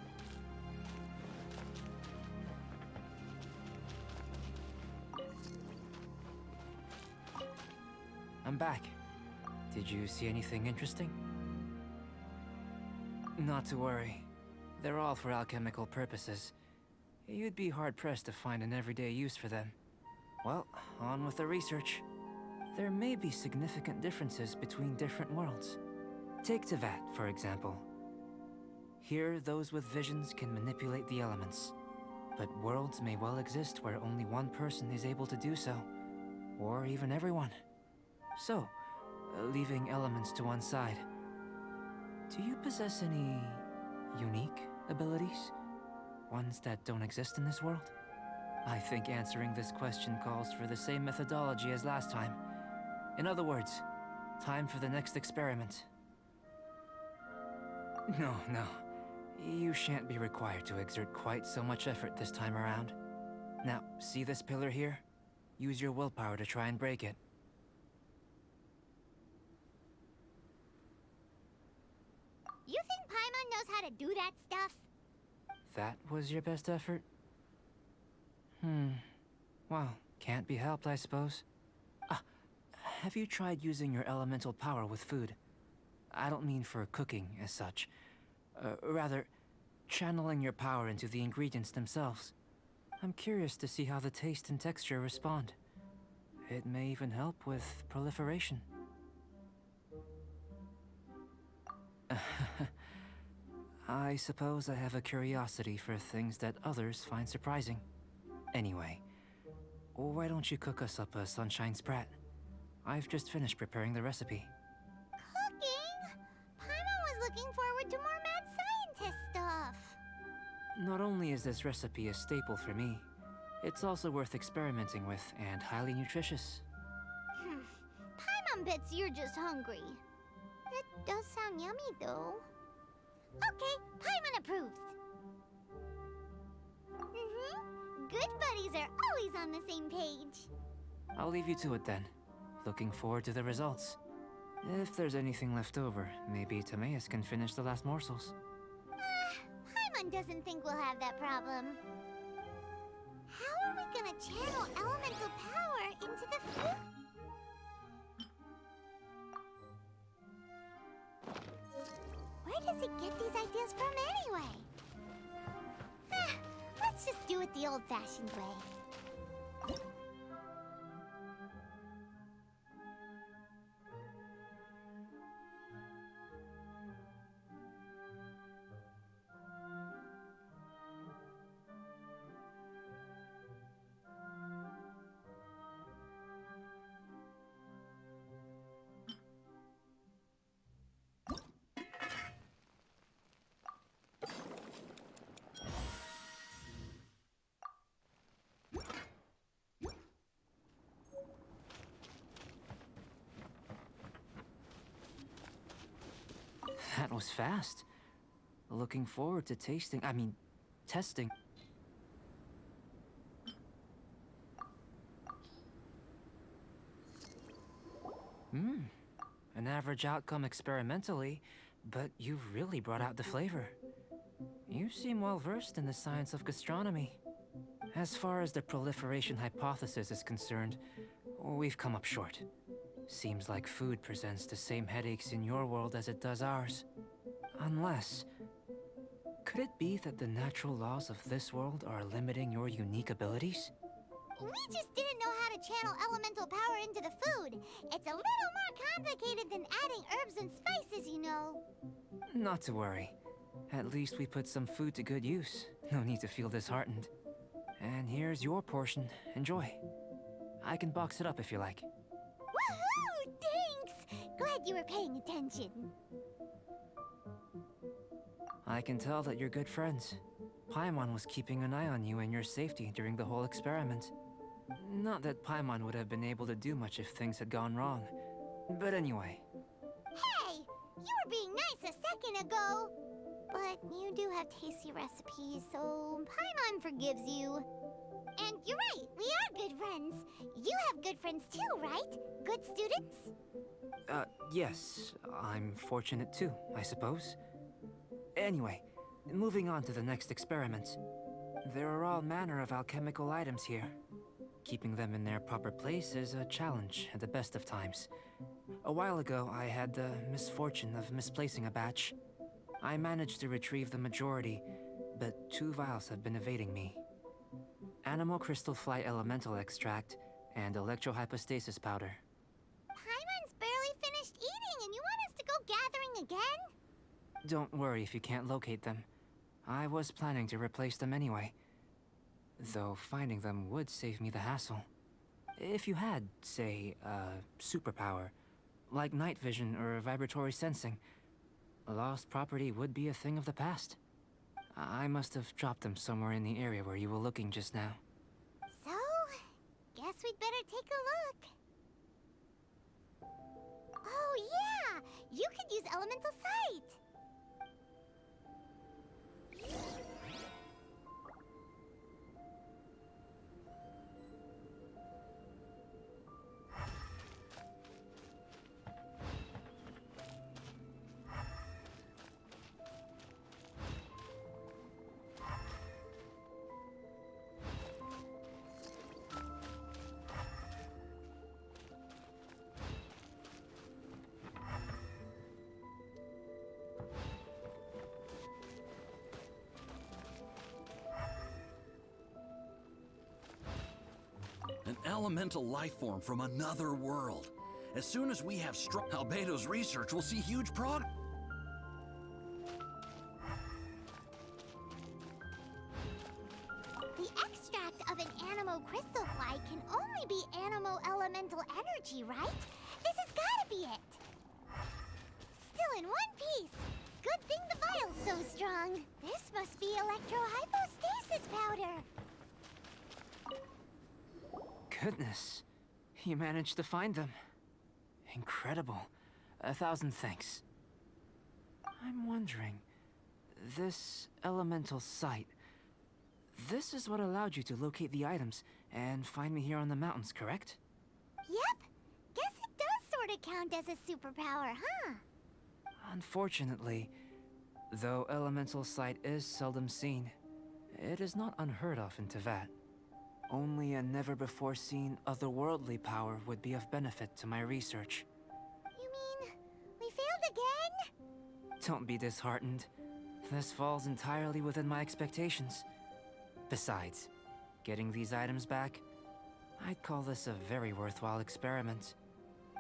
I'm back. Did you see anything interesting? Not to worry. They're all for alchemical purposes. You'd be hard-pressed to find an everyday use for them. Well, on with the research. There may be significant differences between different worlds. Take Tevat, for example. Here, those with visions can manipulate the elements. But worlds may well exist where only one person is able to do so. Or even everyone. So, leaving elements to one side, do you possess any unique abilities? Ones that don't exist in this world? I think answering this question calls for the same methodology as last time. In other words, time for the next experiment. No. You shan't be required to exert quite so much effort this time around. Now, see this pillar here? Use your willpower to try and break it. You think Paimon knows how to do that stuff? That was your best effort? Well, can't be helped, I suppose. Ah, have you tried using your elemental power with food? I don't mean for cooking, as such. Rather, channeling your power into the ingredients themselves. I'm curious to see how the taste and texture respond. It may even help with proliferation. I suppose I have a curiosity for things that others find surprising. Anyway, why don't you cook us up a sunshine sprat? I've just finished preparing the recipe. Cooking? Paimon was looking forward to more mad scientist stuff. Not only is this recipe a staple for me, it's also worth experimenting with and highly nutritious. Paimon bets you're just hungry. It does sound yummy, though. Okay, Paimon approves. Good buddies are always on the same page. I'll leave you to it then. Looking forward to the results. If there's anything left over, maybe Timaeus can finish the last morsels. Paimon doesn't think we'll have that problem. How are we gonna channel elemental power into the food? Where does he get these ideas from anyway? Let's just do it the old-fashioned way. That was fast. Looking forward to testing. An average outcome experimentally, but you've really brought out the flavor. You seem well versed in the science of gastronomy. As far as the proliferation hypothesis is concerned, we've come up short. Seems like food presents the same headaches in your world as it does ours. Unless... could it be that the natural laws of this world are limiting your unique abilities? We just didn't know how to channel elemental power into the food. It's a little more complicated than adding herbs and spices, you know. Not to worry. At least we put some food to good use. No need to feel disheartened. And here's your portion. Enjoy. I can box it up if you like. Woohoo! Thanks! Glad you were paying attention. I can tell that you're good friends. Paimon was keeping an eye on you and your safety during the whole experiment. Not that Paimon would have been able to do much if things had gone wrong. But anyway. Hey! You were being nice a second ago! But you do have tasty recipes, so Paimon forgives you. And you're right, we are good friends. You have good friends too, right? Good students? Yes. I'm fortunate too, I suppose. Anyway, moving on to the next experiment. There are all manner of alchemical items here. Keeping them in their proper place is a challenge at the best of times. A while ago, I had the misfortune of misplacing a batch. I managed to retrieve the majority, but 2 vials have been evading me. Animal crystal fly elemental extract and electrohypostasis powder. Paimon's barely finished eating and you want us to go gathering again? Don't worry if you can't locate them. I was planning to replace them anyway. Though finding them would save me the hassle. If you had, say, a superpower, like night vision or vibratory sensing, lost property would be a thing of the past. I must have dropped them somewhere in the area where you were looking just now. So, guess we'd better take a look. Oh yeah! You could use elemental sight! elemental life form from another world. As soon as we have strong, Albedo's research will see huge progress. The extract of an animo crystal fly can only be animo elemental energy, right? This has gotta be it. Still in one piece. Good thing the vial's so strong. This must be electrohypostasis powder. Goodness, you managed to find them. Incredible. 1,000 thanks. I'm wondering, this elemental sight, this is what allowed you to locate the items and find me here on the mountains, correct? Yep. Guess it does sort of count as a superpower, huh? Unfortunately, though elemental sight is seldom seen, it is not unheard of in Teyvat. Only a never-before-seen otherworldly power would be of benefit to my research. You mean we failed again? Don't be disheartened. This falls entirely within my expectations. Besides, getting these items back, I'd call this a very worthwhile experiment.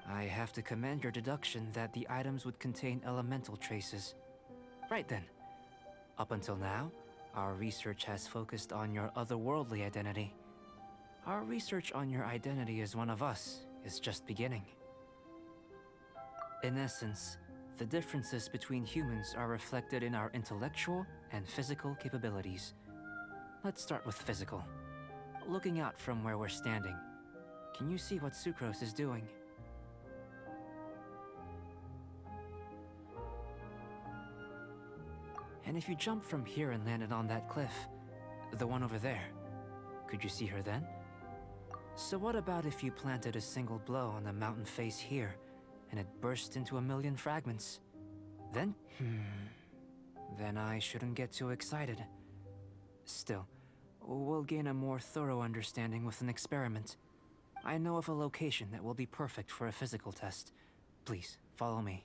I have to commend your deduction that the items would contain elemental traces. Right then. Up until now, our research has focused on your otherworldly identity. Our research on your identity as one of us is just beginning. In essence, the differences between humans are reflected in our intellectual and physical capabilities. Let's start with physical. Looking out from where we're standing, can you see what Sucrose is doing? And if you jumped from here and landed on that cliff, the one over there, could you see her then? So what about if you planted a single blow on the mountain face here, and it burst into 1,000,000 fragments? Then? Then I shouldn't get too excited. Still, we'll gain a more thorough understanding with an experiment. I know of a location that will be perfect for a physical test. Please, follow me.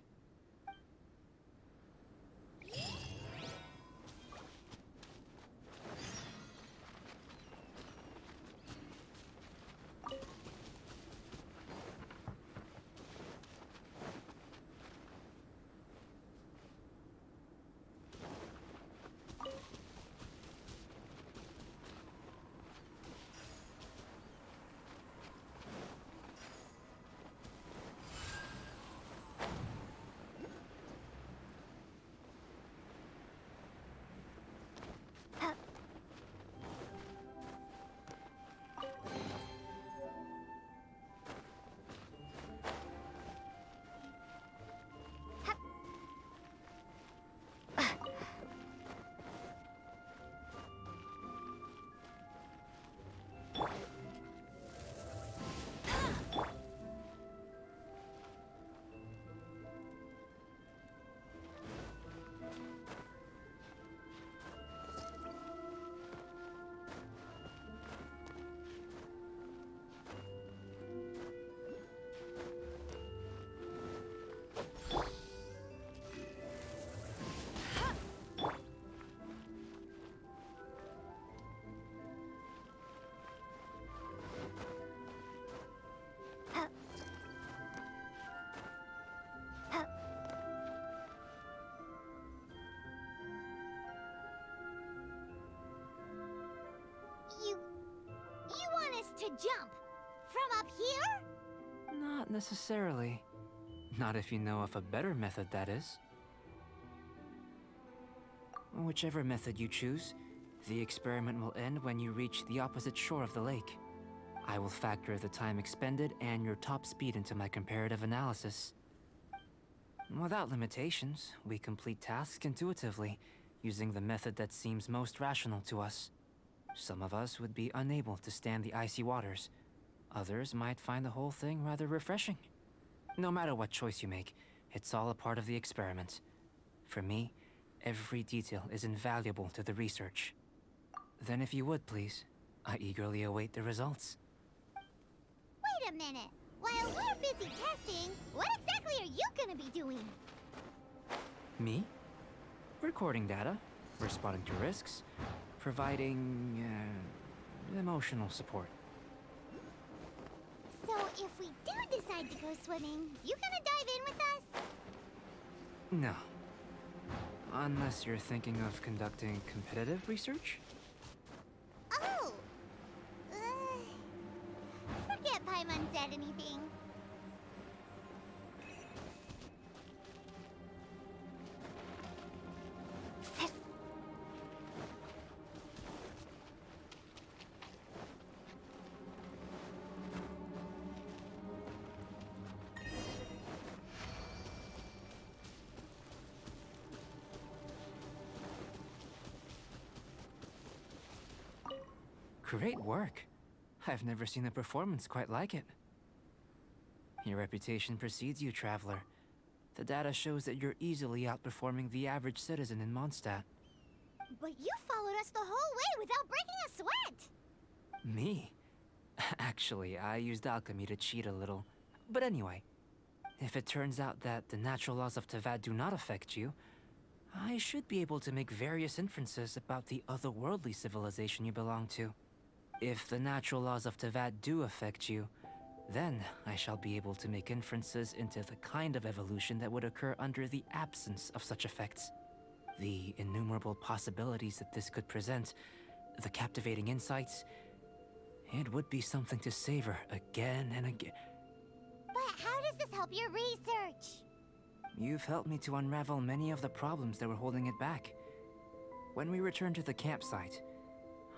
You want us to jump? From up here? Not necessarily. Not if you know of a better method, that is. Whichever method you choose, the experiment will end when you reach the opposite shore of the lake. I will factor the time expended and your top speed into my comparative analysis. Without limitations, we complete tasks intuitively, using the method that seems most rational to us. Some of us would be unable to stand the icy waters. Others might find the whole thing rather refreshing. No matter what choice you make, it's all a part of the experiment. For me, every detail is invaluable to the research. Then if you would, please, I eagerly await the results. Wait a minute. While we're busy testing, what exactly are you gonna be doing? Me? Recording data, responding to risks, providing, emotional support. If we do decide to go swimming, you gonna dive in with us? No. Unless you're thinking of conducting competitive research? Oh! Forget Paimon said anything. Great work. I've never seen a performance quite like it. Your reputation precedes you, Traveler. The data shows that you're easily outperforming the average citizen in Mondstadt. But you followed us the whole way without breaking a sweat! Me? Actually, I used alchemy to cheat a little. But anyway, if it turns out that the natural laws of Tevat do not affect you, I should be able to make various inferences about the otherworldly civilization you belong to. If the natural laws of Tevat do affect you, then I shall be able to make inferences into the kind of evolution that would occur under the absence of such effects. The innumerable possibilities that this could present, the captivating insights, it would be something to savor again and again. But how does this help your research? You've helped me to unravel many of the problems that were holding it back. When we return to the campsite,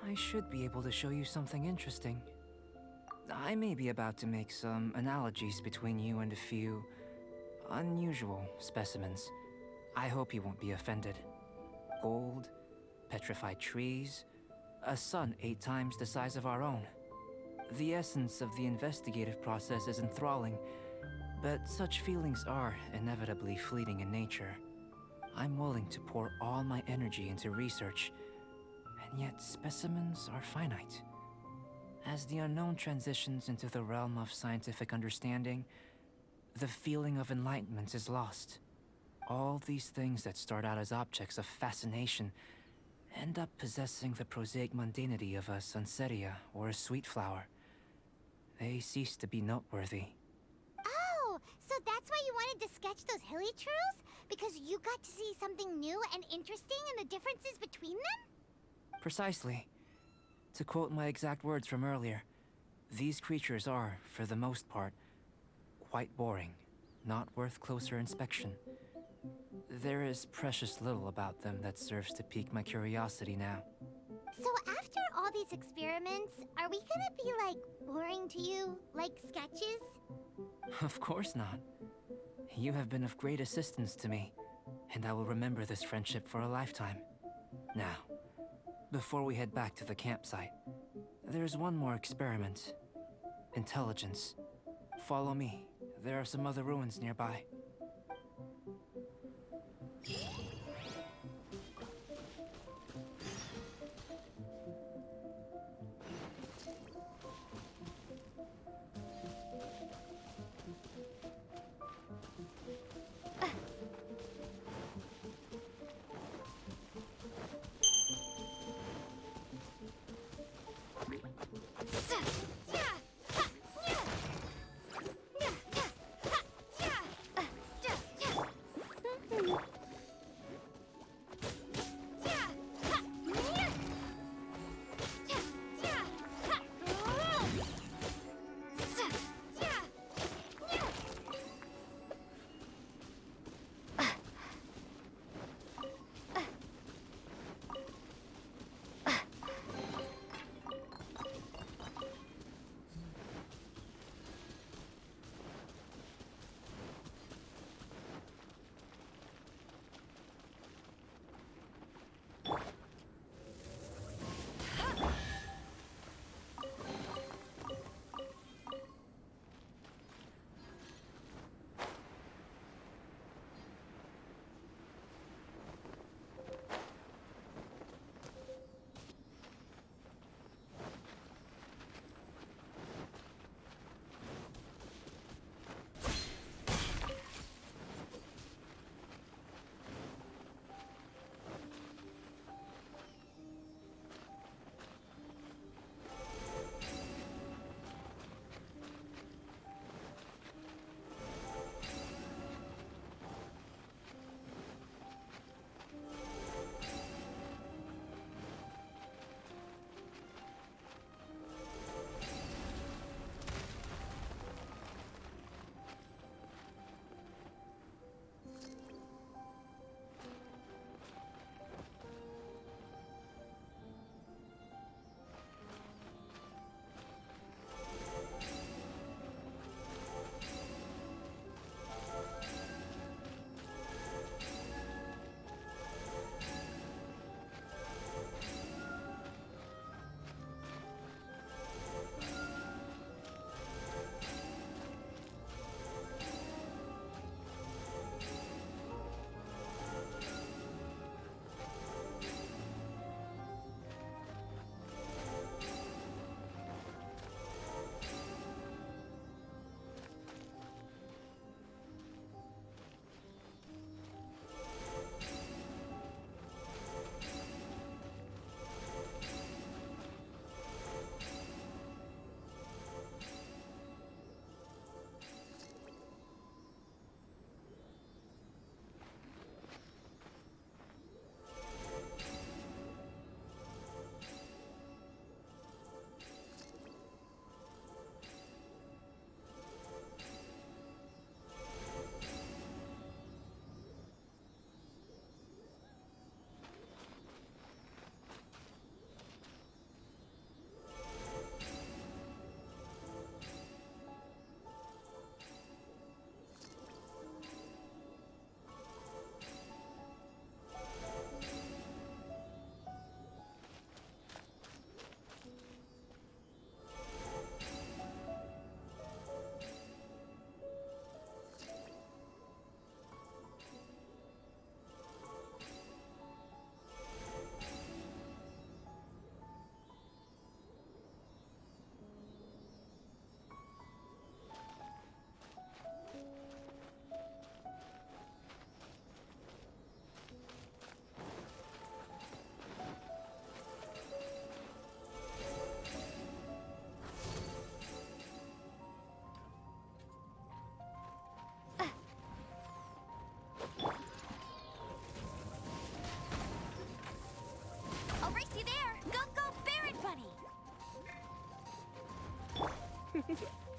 I should be able to show you something interesting. I may be about to make some analogies between you and a few unusual specimens. I hope you won't be offended. Gold, petrified trees, a sun 8 times the size of our own. The essence of the investigative process is enthralling, but such feelings are inevitably fleeting in nature. I'm willing to pour all my energy into research, and yet specimens are finite. As the unknown transitions into the realm of scientific understanding, the feeling of enlightenment is lost. All these things that start out as objects of fascination end up possessing the prosaic mundanity of a sunsetia or a sweet flower. They cease to be noteworthy. Oh, so that's why you wanted to sketch those hilly churls? Because you got to see something new and interesting in the differences between them? Precisely. To quote my exact words from earlier, these creatures are, for the most part, quite boring, not worth closer inspection. There is precious little about them that serves to pique my curiosity now. So after all these experiments, are we gonna be, like, boring to you? Like sketches? Of course not. You have been of great assistance to me, and I will remember this friendship for a lifetime. Now, before we head back to the campsite, there's one more experiment. Intelligence. Follow me. There are some other ruins nearby.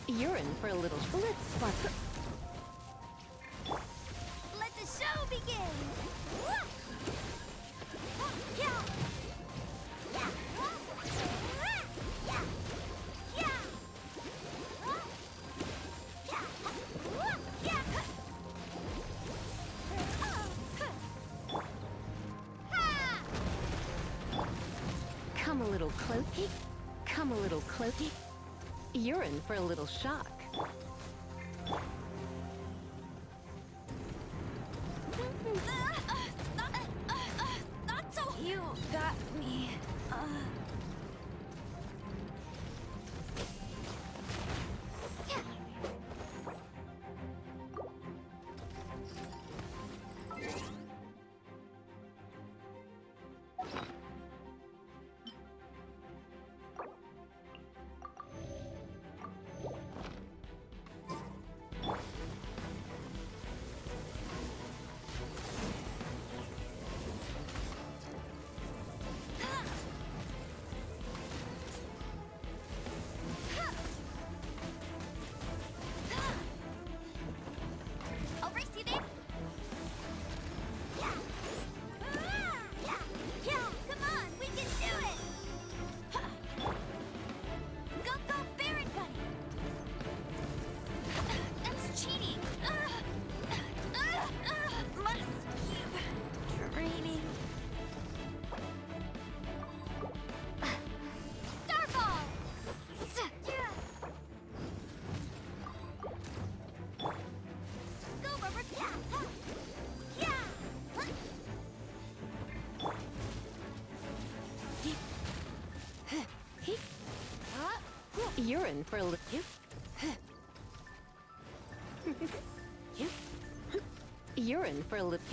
You're in for a little. Let's spark. Let the show begin! Come a little closey. Come a little closey. You're in for a little shock. Not so. You got me. I'll race you then. Come on, we can do it. Go, go, Baron Bunny. That's cheating. Must keep training. Starball. Go, Rubber. You're in for a little. You're in for a little.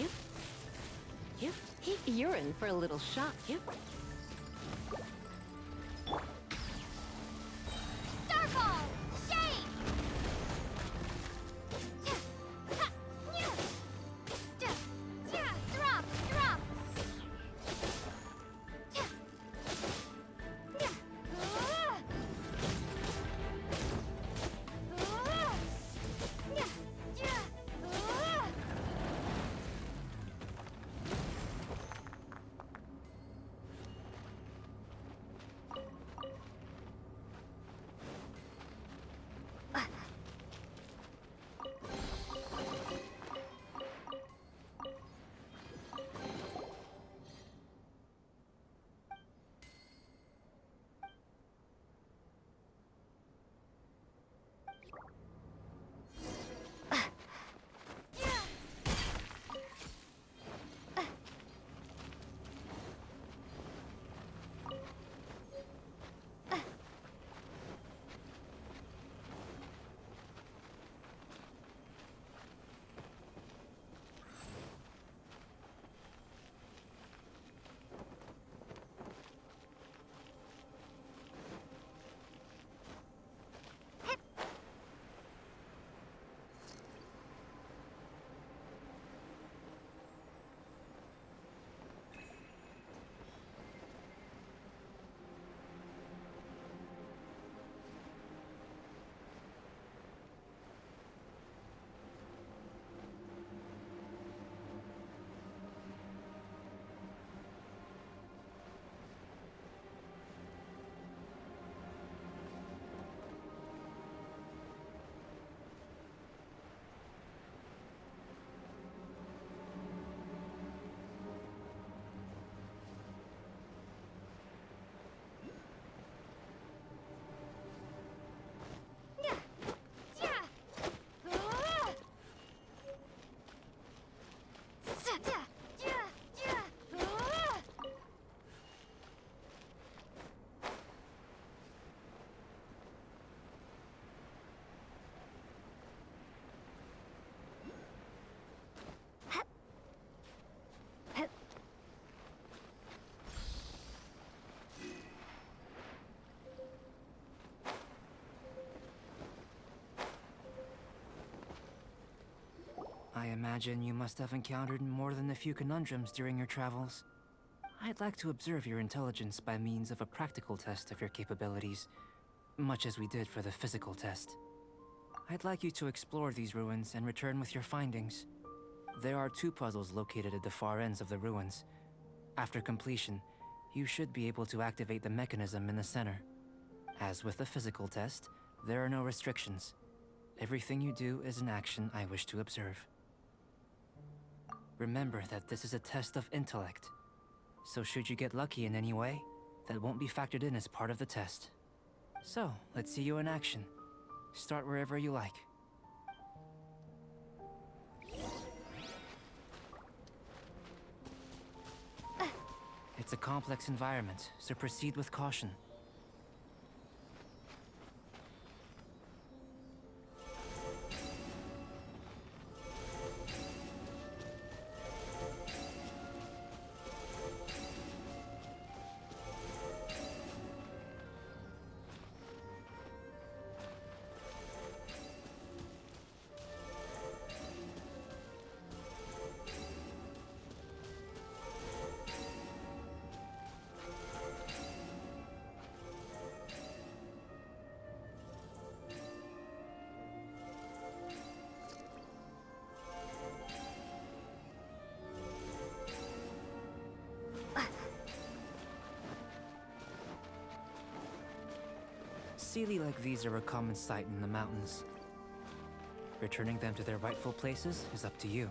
You're in for a little shock. Starball. Shade. Drop, drop. I imagine you must have encountered more than a few conundrums during your travels. I'd like to observe your intelligence by means of a practical test of your capabilities. much as we did for the physical test. I'd like you to explore these ruins and return with your findings. There are 2 puzzles located at the far ends of the ruins. After completion, you should be able to activate the mechanism in the center. As with the physical test, there are no restrictions. Everything you do is an action I wish to observe. Remember that this is a test of intellect, so should you get lucky in any way, that won't be factored in as part of the test. So, let's see you in action. Start wherever you like. It's a complex environment, so proceed with caution. Sealy like these are a common sight in the mountains. Returning them to their rightful places is up to you.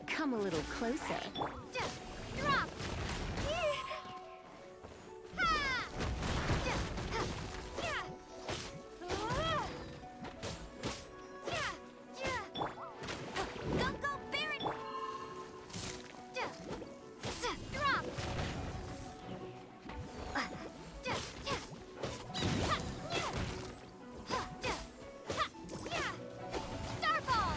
Come a little closer. Drop! Don't go, Baron! Drop! Starball!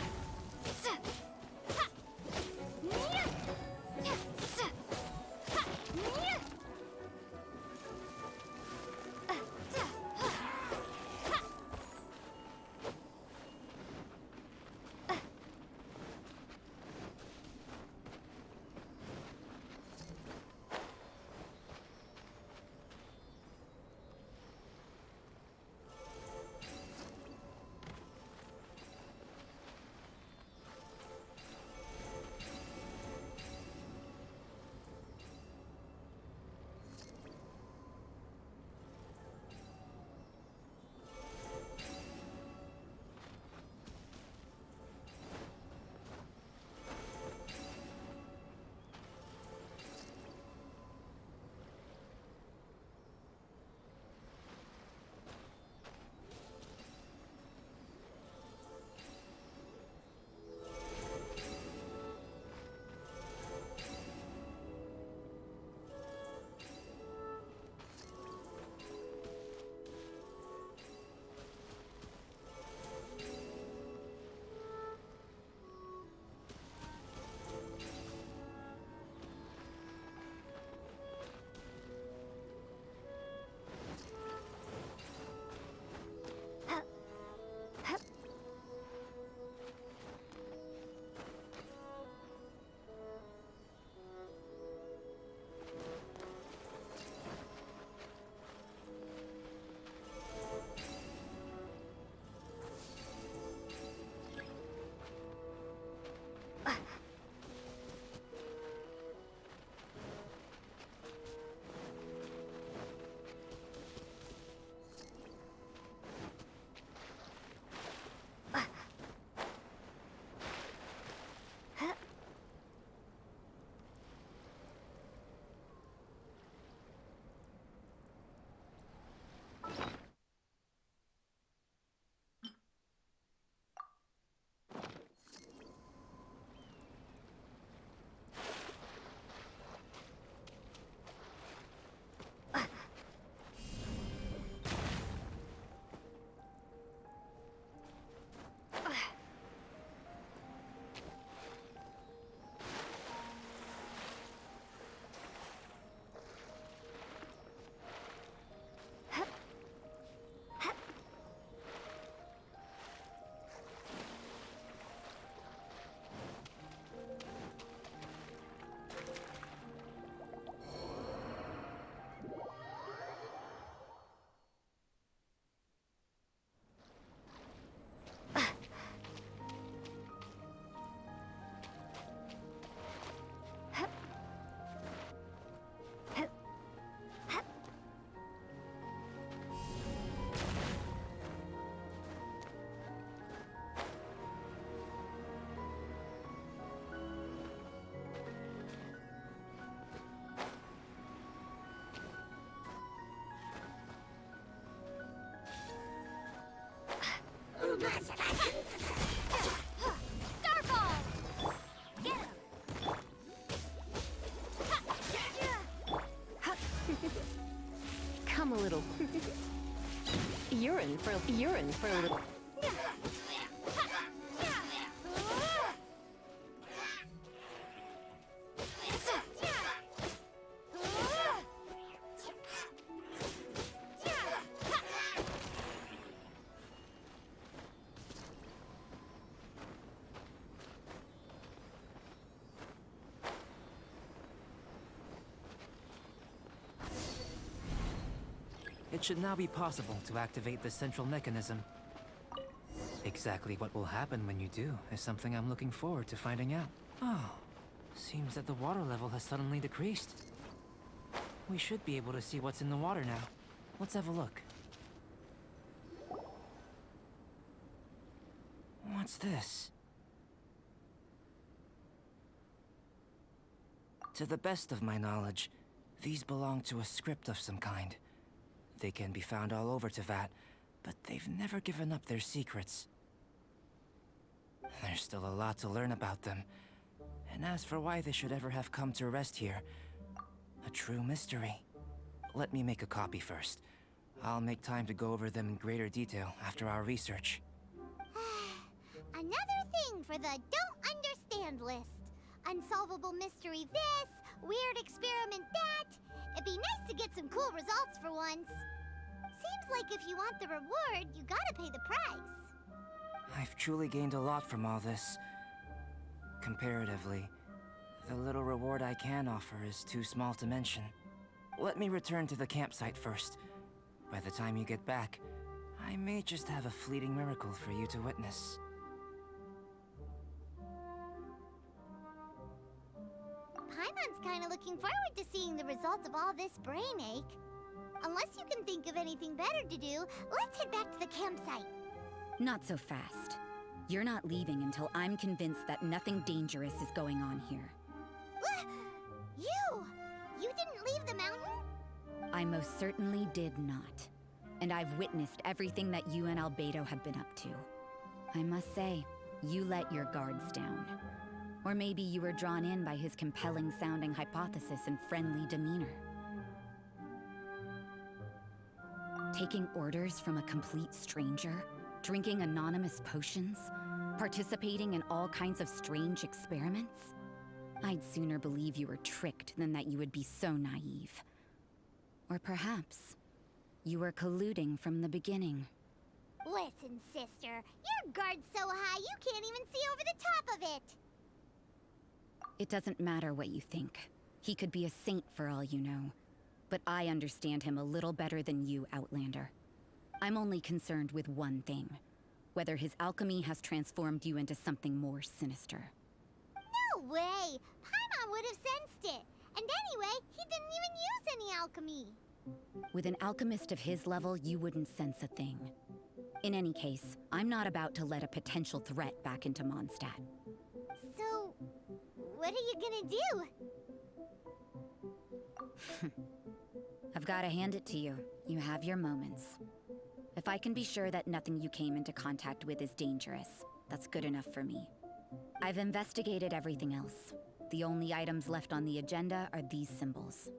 You're in for a little. It should now be possible to activate the central mechanism. Exactly what will happen when you do is something I'm looking forward to finding out. Oh, seems that the water level has suddenly decreased. We should be able to see what's in the water now. Let's have a look. What's this? To the best of my knowledge, these belong to a script of some kind. They can be found all over Teyvat, but they've never given up their secrets. There's still a lot to learn about them. And as for why they should ever have come to rest here, a true mystery. Let me make a copy first. I'll make time to go over them in greater detail after our research. Another thing for the don't understand list. Unsolvable mystery this, weird experiment that. It'd be nice to get some cool results for once. Seems like if you want the reward, you gotta pay the price. I've truly gained a lot from all this. Comparatively, the little reward I can offer is too small to mention. Let me return to the campsite first. By the time you get back, I may just have a fleeting miracle for you to witness. Paimon's kinda looking forward to seeing the results of all this brain ache. Unless you can think of anything better to do, let's head back to the campsite. Not so fast. You're not leaving until I'm convinced that nothing dangerous is going on here. You! You didn't leave the mountain? I most certainly did not. And I've witnessed everything that you and Albedo have been up to. I must say, you let your guards down. Or maybe you were drawn in by his compelling-sounding hypothesis and friendly demeanor. Taking orders from a complete stranger, drinking anonymous potions, participating in all kinds of strange experiments? I'd sooner believe you were tricked than that you would be so naive. Or perhaps, you were colluding from the beginning. Listen, sister, your guard's so high you can't even see over the top of it. It doesn't matter what you think. He could be a saint for all you know. But I understand him a little better than you, Outlander. I'm only concerned with one thing. Whether his alchemy has transformed you into something more sinister. No way! Paimon would have sensed it. And anyway, he didn't even use any alchemy. With an alchemist of his level, you wouldn't sense a thing. In any case, I'm not about to let a potential threat back into Mondstadt. So, what are you gonna do? I've got to hand it to you. You have your moments. If I can be sure that nothing you came into contact with is dangerous, that's good enough for me. I've investigated everything else. The only items left on the agenda are these symbols.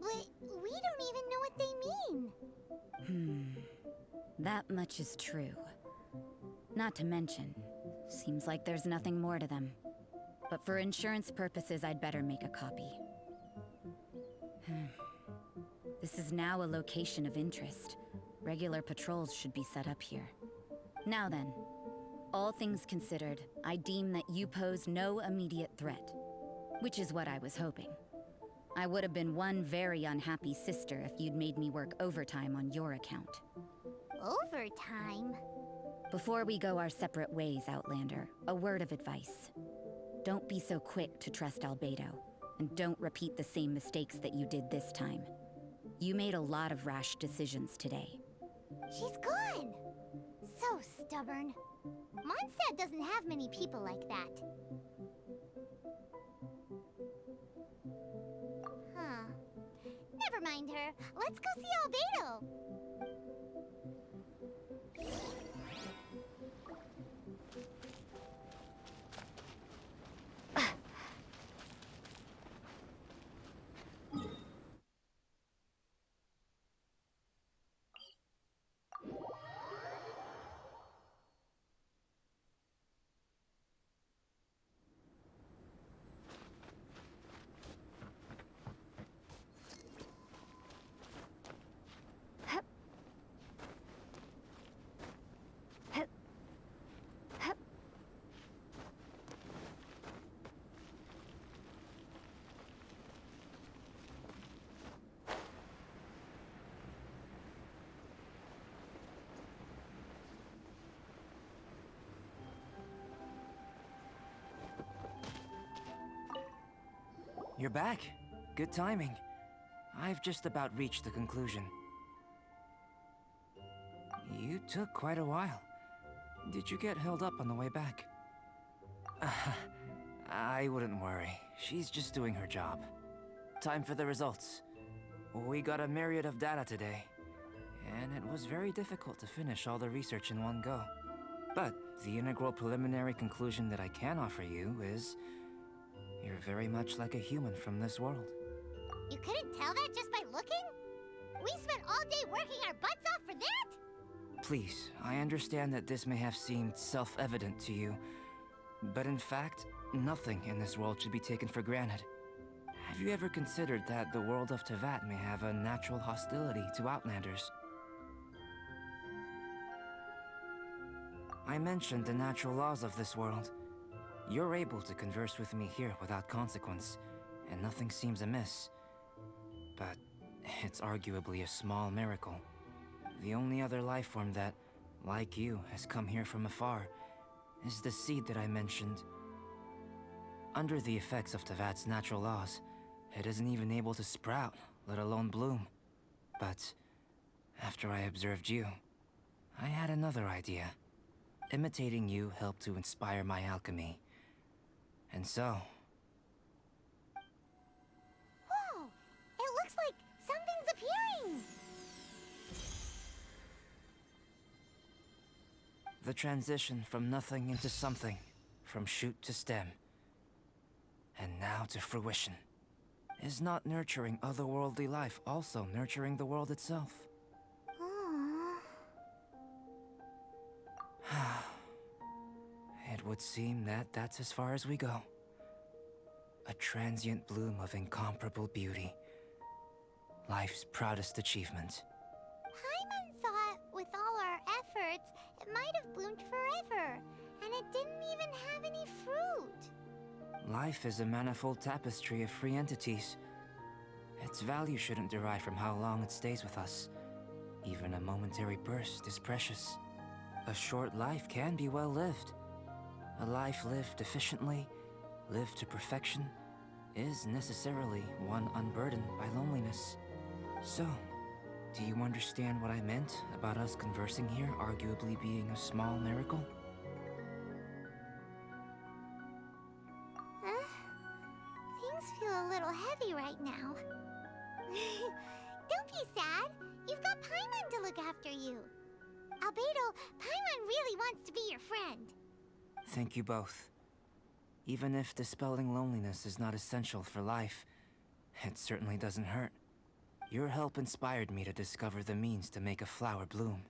But we don't even know what they mean. That much is true. Not to mention, seems like there's nothing more to them. But for insurance purposes, I'd better make a copy. This is now a location of interest. Regular patrols should be set up here. Now then, all things considered, I deem that you pose no immediate threat. Which is what I was hoping. I would have been one very unhappy sister if you'd made me work overtime on your account. Overtime? Before we go our separate ways, Outlander, a word of advice. Don't be so quick to trust Albedo, and don't repeat the same mistakes that you did this time. You made a lot of rash decisions today. She's gone! So stubborn. Mondstadt doesn't have many people like that. Huh. Never mind her. Let's go see Albedo. You're back. Good timing. I've just about reached the conclusion. You took quite a while. Did you get held up on the way back? I wouldn't worry. She's just doing her job. Time for the results. We got a myriad of data today, and it was very difficult to finish all the research in one go. But the integral preliminary conclusion that I can offer you is you're very much like a human from this world. You couldn't tell that just by looking? We spent all day working our butts off for that? Please, I understand that this may have seemed self-evident to you, but in fact, nothing in this world should be taken for granted. Have you ever considered that the world of Teyvat may have a natural hostility to Outlanders? I mentioned the natural laws of this world. You're able to converse with me here without consequence, and nothing seems amiss. But it's arguably a small miracle. The only other life form that, like you, has come here from afar is the seed that I mentioned. Under the effects of Teyvat's natural laws, it isn't even able to sprout, let alone bloom. But after I observed you, I had another idea. Imitating you helped to inspire my alchemy. And so... Whoa! It looks like something's appearing! The transition from nothing into something, from shoot to stem, and now to fruition. Is not nurturing otherworldly life also nurturing the world itself? It would seem that that's as far as we go. A transient bloom of incomparable beauty. Life's proudest achievement. Paimon thought, with all our efforts, it might have bloomed forever, and it didn't even have any fruit. Life is a manifold tapestry of free entities. Its value shouldn't derive from how long it stays with us. Even a momentary burst is precious. A short life can be well lived. A life lived efficiently, lived to perfection, is necessarily one unburdened by loneliness. So, do you understand what I meant about us conversing here arguably being a small miracle? Things feel a little heavy right now. Don't be sad. You've got Paimon to look after you. Albedo, Paimon really wants to be your friend. Thank you both. Even if dispelling loneliness is not essential for life, it certainly doesn't hurt. Your help inspired me to discover the means to make a flower bloom.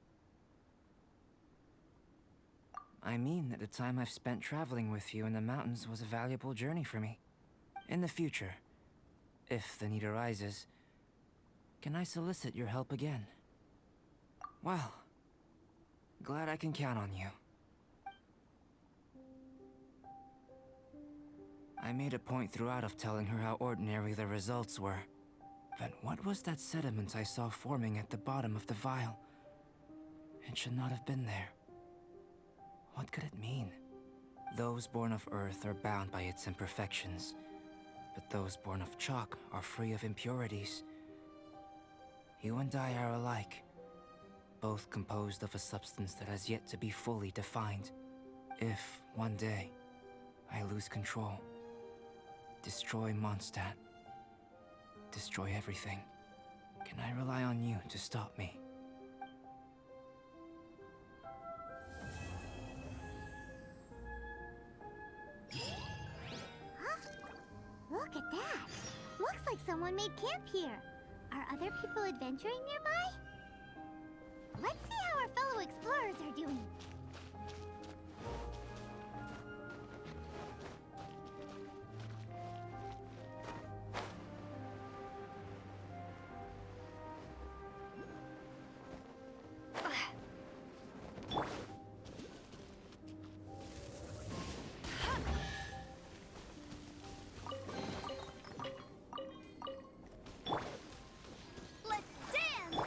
I mean that the time I've spent traveling with you in the mountains was a valuable journey for me. In the future, if the need arises, can I solicit your help again? Well, glad I can count on you. I made a point throughout of telling her how ordinary the results were. But what was that sediment I saw forming at the bottom of the vial? It should not have been there. What could it mean? Those born of Earth are bound by its imperfections, but those born of chalk are free of impurities. You and I are alike, both composed of a substance that has yet to be fully defined. If, one day, I lose control, destroy Mondstadt, destroy everything, can I rely on you to stop me? Look at that! Looks like someone made camp here. Are other people adventuring nearby? Let's see how our fellow explorers are doing. Let's dance!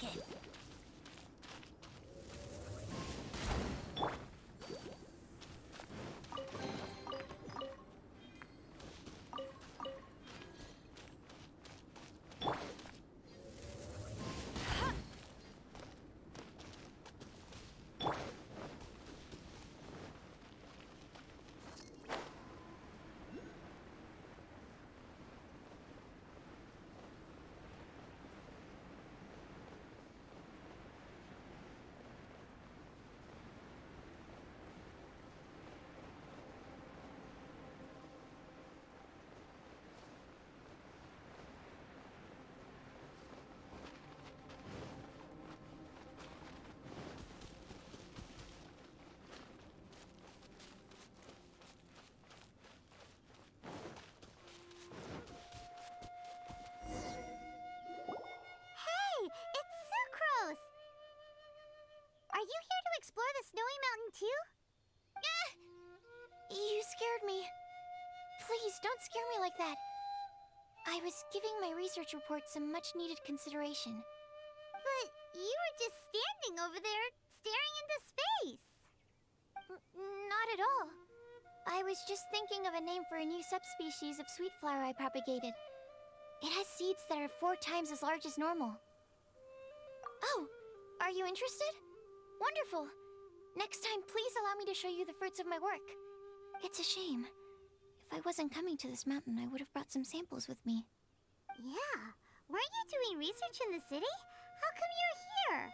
take it. It's Sucrose! Are you here to explore the snowy mountain too? You scared me. Please, don't scare me like that. I was giving my research report some much-needed consideration. But you were just standing over there, staring into space. Not at all. I was just thinking of a name for a new subspecies of sweet flower I propagated. It has seeds that are 4 times as large as normal. Oh, are you interested? Wonderful. Next time, please allow me to show you the fruits of my work. It's a shame. If I wasn't coming to this mountain, I would have brought some samples with me. Yeah. Weren't you doing research in the city? How come you're here?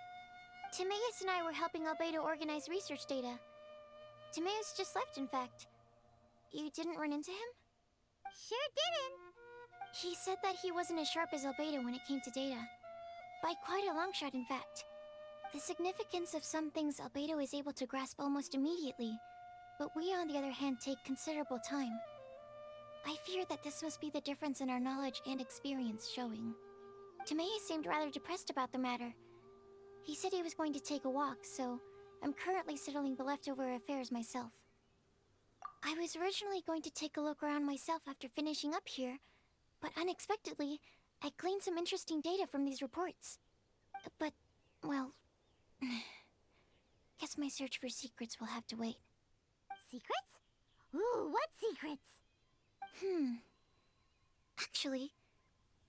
Timaeus and I were helping Albedo organize research data. Timaeus just left, in fact. You didn't run into him? Sure didn't. He said that he wasn't as sharp as Albedo when it came to data. By quite a long shot, in fact. The significance of some things Albedo is able to grasp almost immediately, but we, on the other hand, take considerable time. I fear that this must be the difference in our knowledge and experience showing. Timaeus seemed rather depressed about the matter. He said he was going to take a walk, so I'm currently settling the leftover affairs myself. I was originally going to take a look around myself after finishing up here, but unexpectedly, I gleaned some interesting data from these reports. But, well... guess my search for secrets will have to wait. Secrets? Ooh, what secrets? Actually,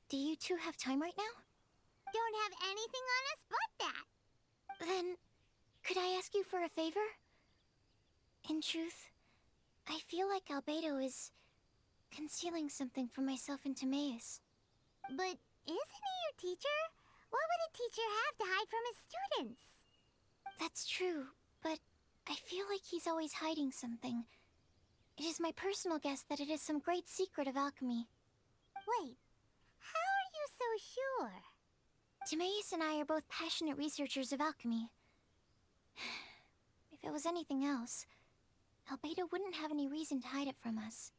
do you two have time right now? Don't have anything on us but that. Then, could I ask you for a favor? In truth, I feel like Albedo is concealing something from myself and Timaeus. But isn't he your teacher? What would a teacher have to hide from his students? That's true, but I feel like he's always hiding something. It is my personal guess that it is some great secret of alchemy. Wait, how are you so sure? Timaeus and I are both passionate researchers of alchemy. If it was anything else, Albedo wouldn't have any reason to hide it from us.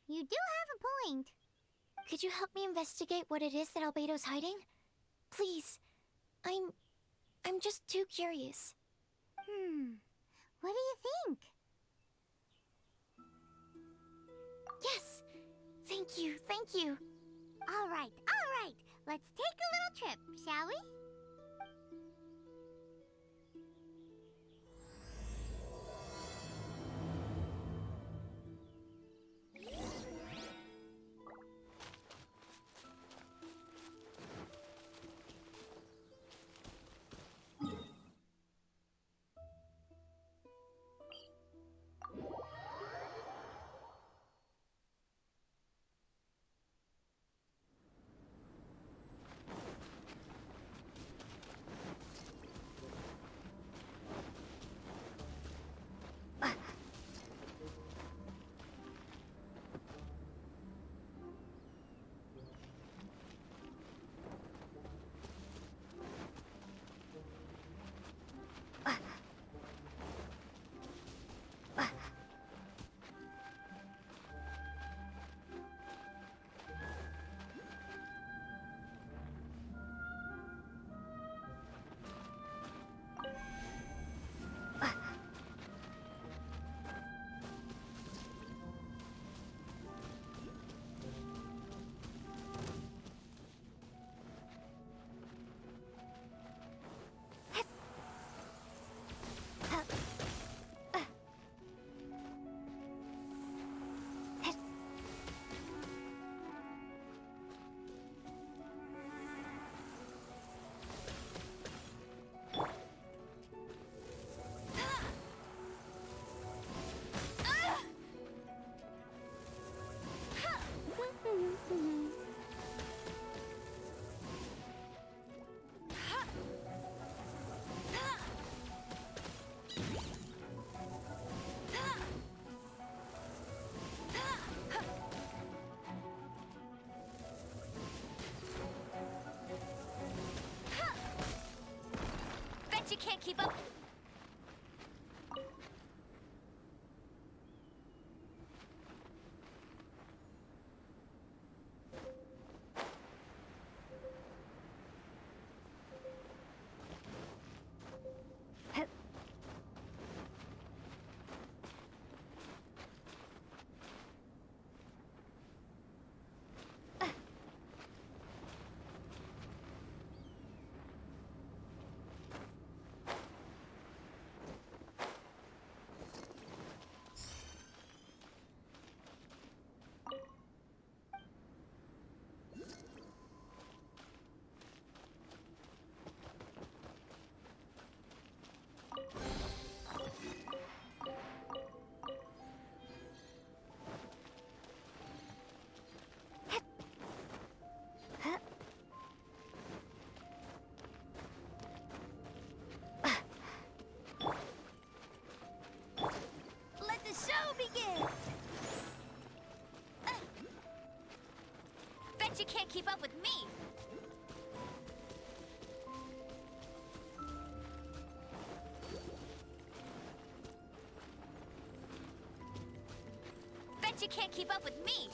You do have a point. Could you help me investigate what it is that Albedo's hiding? Please. I'm just too curious. What do you think? Yes! Thank you, thank you. All right. Let's take a little trip, shall we? can't keep up. Let the show begin! Bet you can't keep up with me! Bet you can't keep up with me!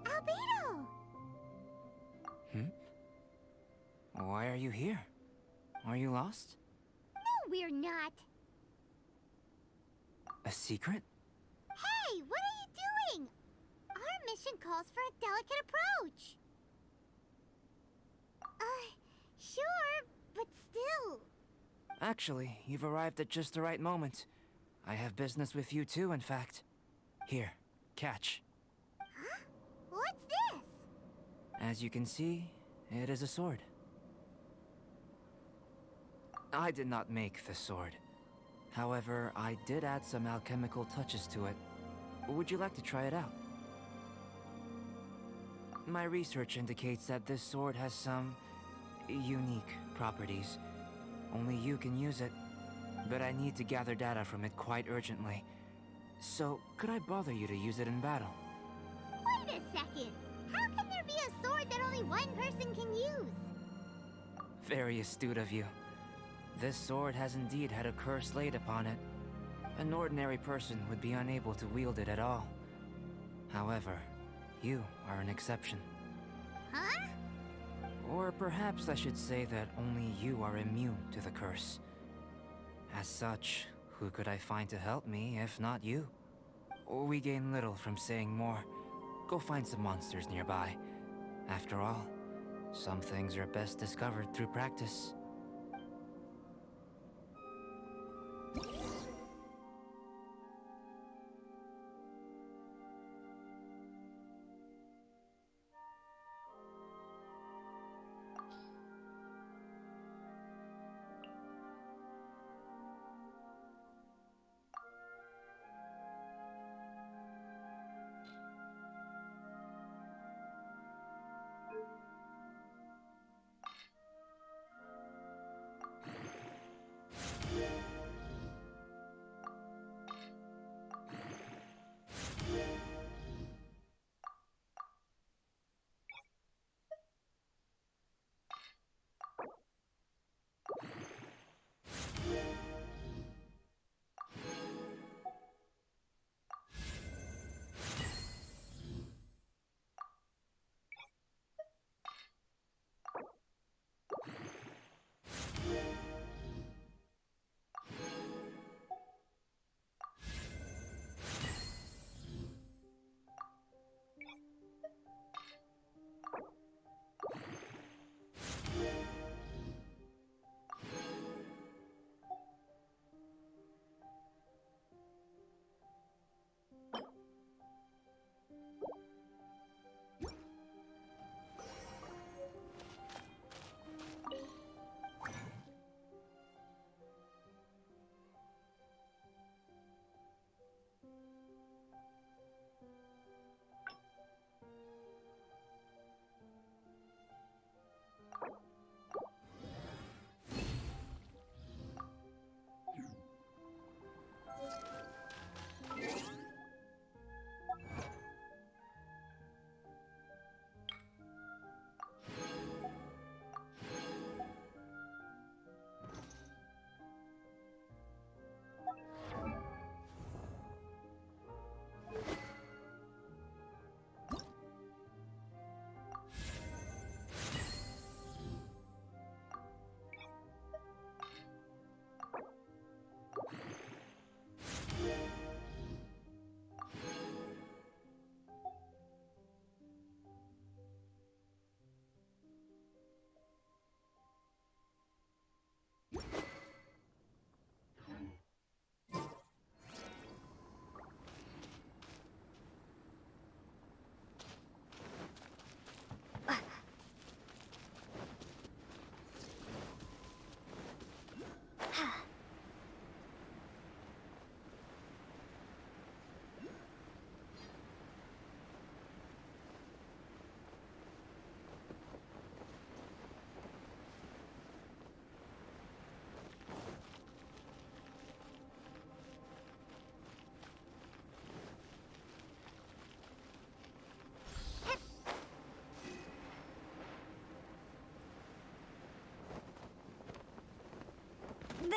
Albedo! Why are you here? Are you lost? No, we're not. A secret? Hey, what are you doing? Our mission calls for a delicate approach. Sure, but still. Actually, you've arrived at just the right moment. I have business with you too, in fact. Here, catch. Huh? What's this? As you can see, it is a sword. I did not make the sword. However, I did add some alchemical touches to it. Would you like to try it out? My research indicates that this sword has some unique properties. Only you can use it, but I need to gather data from it quite urgently. So, could I bother you to use it in battle? Wait a second. How can there be a sword that only one person can use? Very astute of you. This sword has indeed had a curse laid upon it. An ordinary person would be unable to wield it at all. However, you are an exception. Huh? Or perhaps I should say that only you are immune to the curse. As such, who could I find to help me if not you? We gain little from saying more. Go find some monsters nearby. After all, some things are best discovered through practice.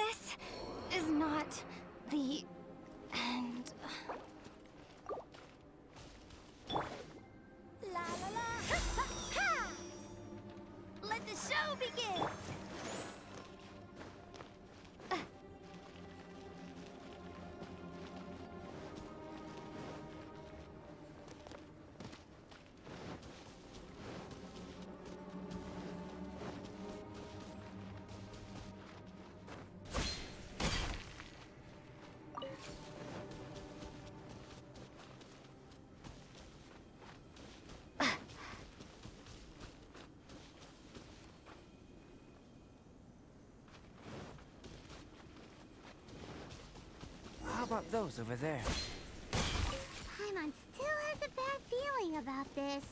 This is not the end. La la la! Ha, ha, ha! Let the show begin! How about those over there? Paimon still has a bad feeling about this.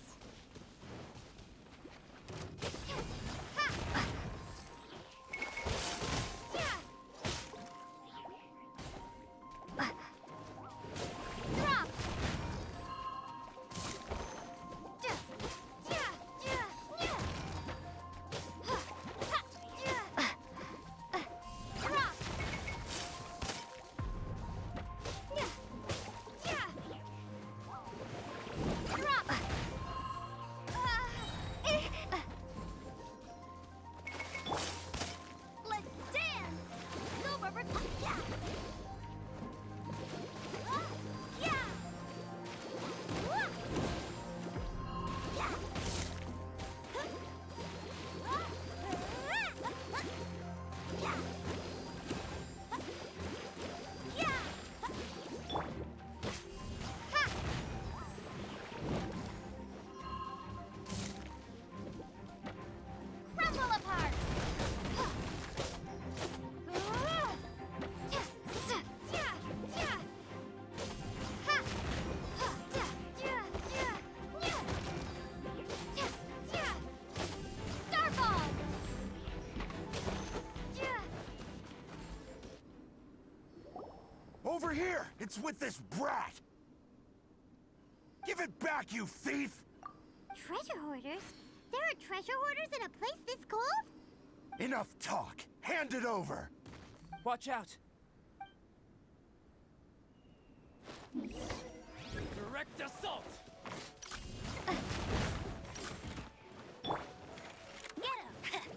Over here! It's with this brat! Give it back, you thief! Treasure hoarders? There are treasure hoarders in a place this cold? Enough talk! Hand it over! Watch out! Direct assault! Get him!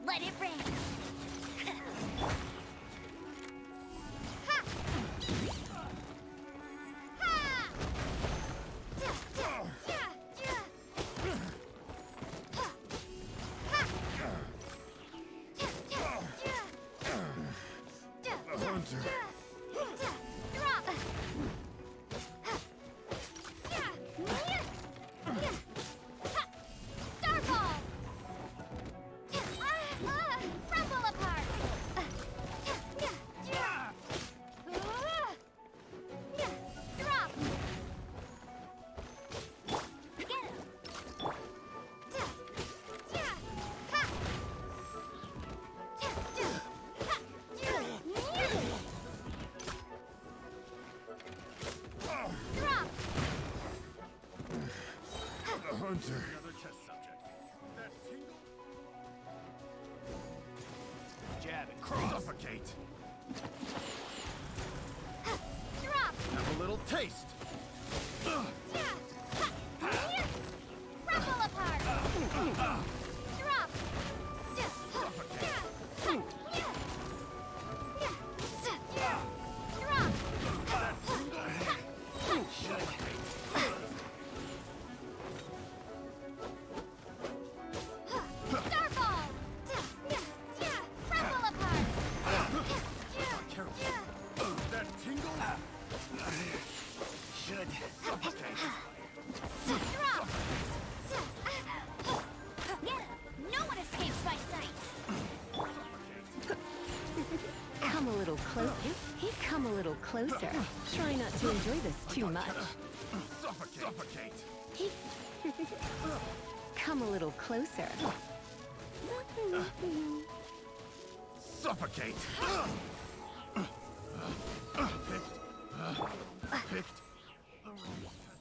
Let it rain! Hunter. Another test subject. That tingle? Jab and cross. Suffocate. Drop! Have a little taste. Rumble apart! Drop! Starfall! Rumble apart! That tingle should suffocate. Drop! Get him! No one escapes my sight! Come a little closer. Hey, come a little closer. Try not to enjoy this too much. Suffocate. Hey. Come a little closer. Suffocate. Picked.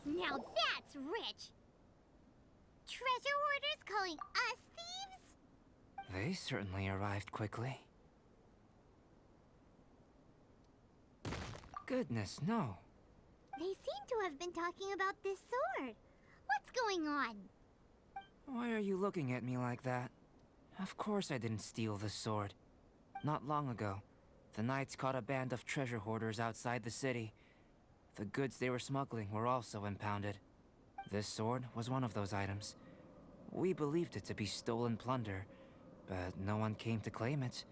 Now that's rich! Treasure hoarders calling us thieves? They certainly arrived quickly. Goodness, no. They seem to have been talking about this sword. What's going on? Why are you looking at me like that? Of course I didn't steal the sword. Not long ago, the knights caught a band of treasure hoarders outside the city. The goods they were smuggling were also impounded. This sword was one of those items. We believed it to be stolen plunder, but no one came to claim it.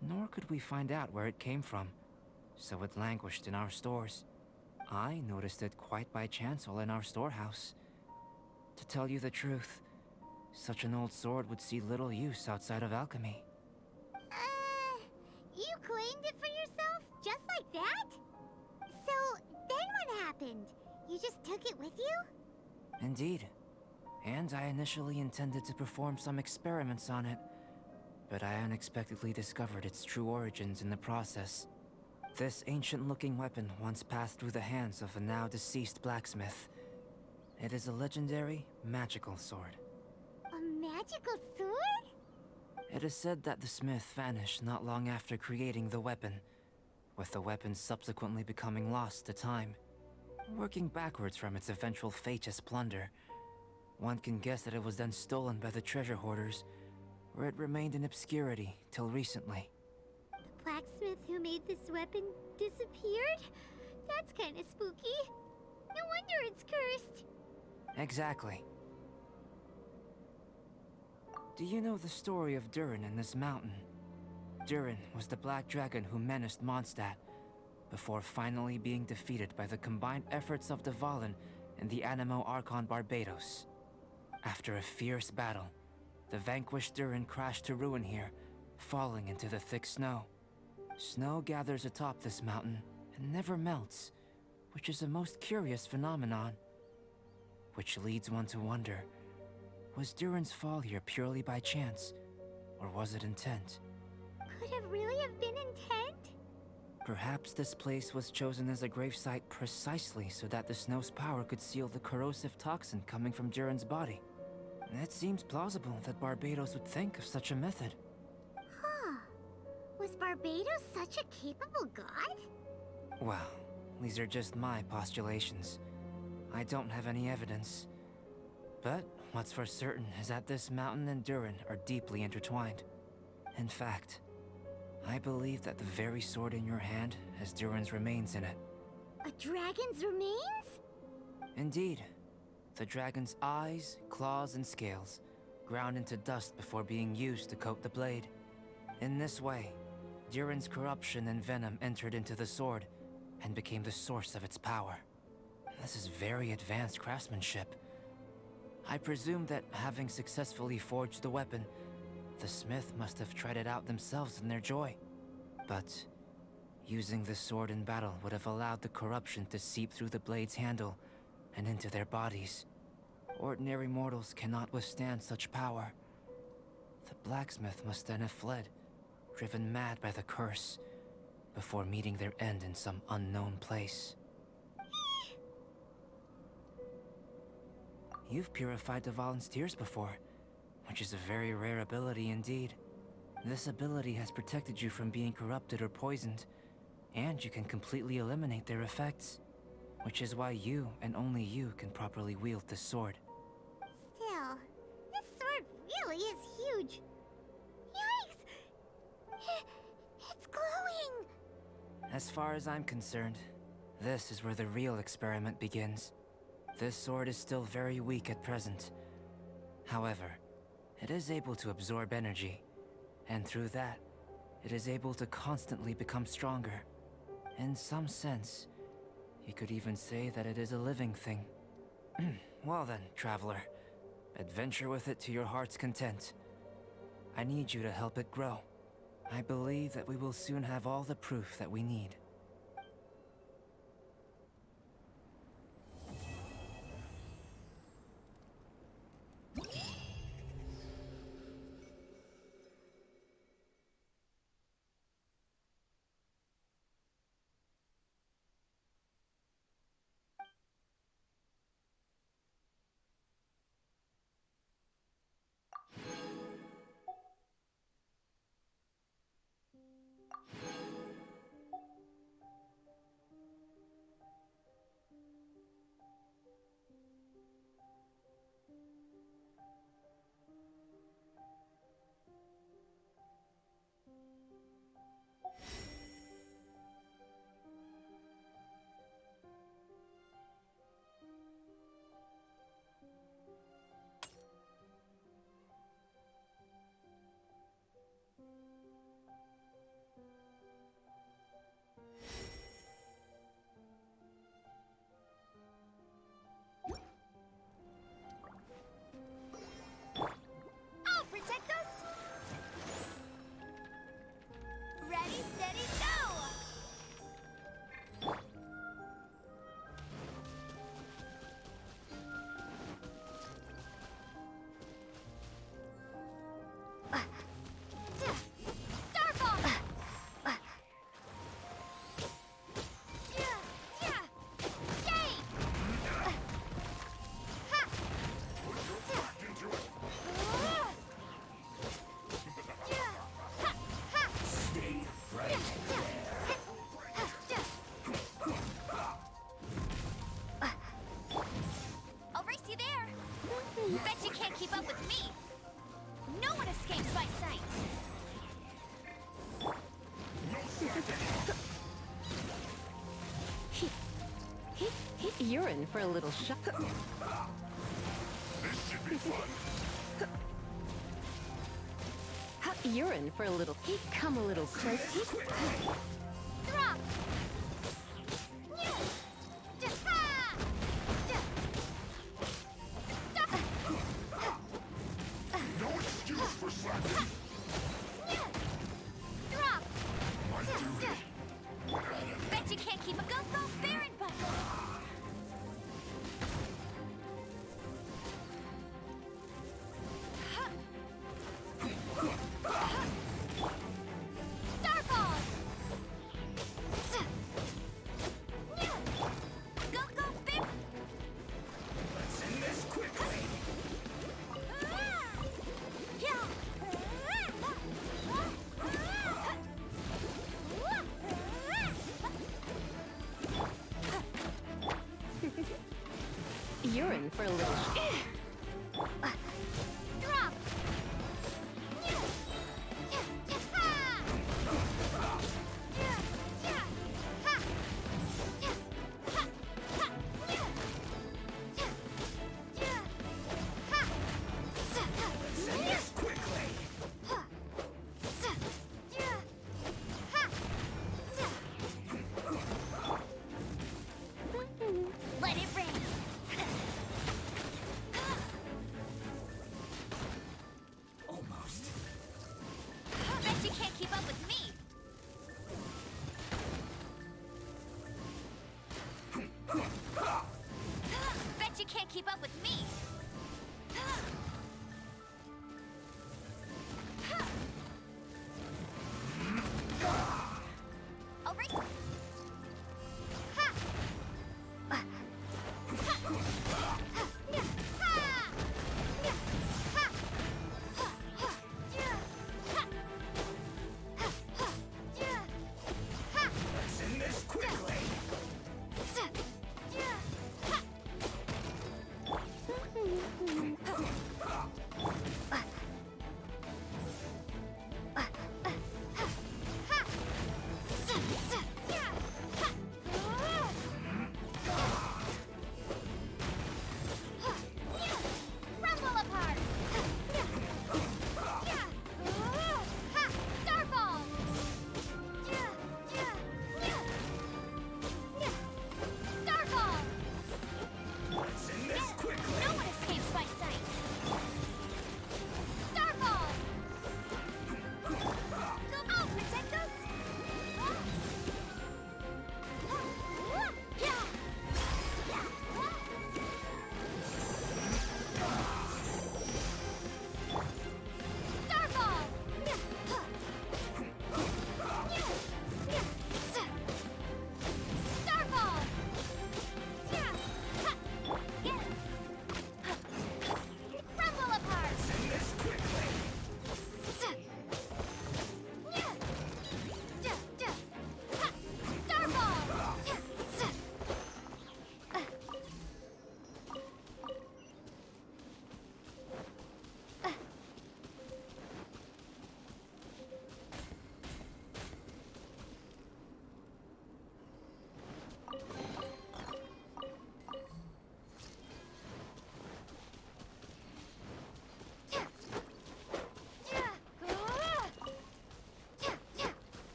Nor could we find out where it came from, so it languished in our stores. I noticed it quite by chance while in our storehouse. To tell you the truth, such an old sword would see little use outside of alchemy. You claimed it for yourself? Just like that? So, then what happened? You just took it with you? Indeed. And I initially intended to perform some experiments on it, but I unexpectedly discovered its true origins in the process. This ancient-looking weapon once passed through the hands of a now-deceased blacksmith. It is a legendary, magical sword. A magical sword? It is said that the smith vanished not long after creating the weapon, with the weapon subsequently becoming lost to time. Working backwards from its eventual fate as plunder, one can guess that it was then stolen by the treasure hoarders, where it remained in obscurity till recently. The blacksmith who made this weapon disappeared? That's kinda spooky. No wonder it's cursed. Exactly. Do you know the story of Durin in this mountain? Durin was the black dragon who menaced Mondstadt, before finally being defeated by the combined efforts of Dvalin and the Animo Archon Barbados. After a fierce battle, the vanquished Durin crashed to ruin here, falling into the thick snow. Snow gathers atop this mountain and never melts, which is a most curious phenomenon. Which leads one to wonder, was Durin's fall here purely by chance, or was it intent? Could it really have been intent? Perhaps this place was chosen as a gravesite precisely so that the snow's power could seal the corrosive toxin coming from Durin's body. It seems plausible that Barbados would think of such a method. Huh. Was Barbados such a capable god? Well, these are just my postulations. I don't have any evidence. But what's for certain is that this mountain and Durin are deeply intertwined. In fact, I believe that the very sword in your hand has Durin's remains in it. A dragon's remains? Indeed. The dragon's eyes, claws, and scales ground into dust before being used to coat the blade. In this way, Durin's corruption and venom entered into the sword and became the source of its power. This is very advanced craftsmanship. I presume that having successfully forged the weapon, the smith must have tried it out themselves in their joy. But using the sword in battle would have allowed the corruption to seep through the blade's handle and into their bodies. Ordinary mortals cannot withstand such power. The blacksmith must then have fled, driven mad by the curse, before meeting their end in some unknown place. You've purified Dvalin's tears before, which is a very rare ability indeed. This ability has protected you from being corrupted or poisoned, and you can completely eliminate their effects, which is why you and only you can properly wield this sword. Still, this sword really is huge. Yikes! It's glowing! As far as I'm concerned, this is where the real experiment begins. This sword is still very weak at present. However, it is able to absorb energy, and through that, it is able to constantly become stronger. In some sense, you could even say that it is a living thing. Well then, traveler, adventure with it to your heart's content. I need you to help it grow. I believe that we will soon have all the proof that we need. You're in for a little shock. This should be fun. You're in for a little. Come a little closer.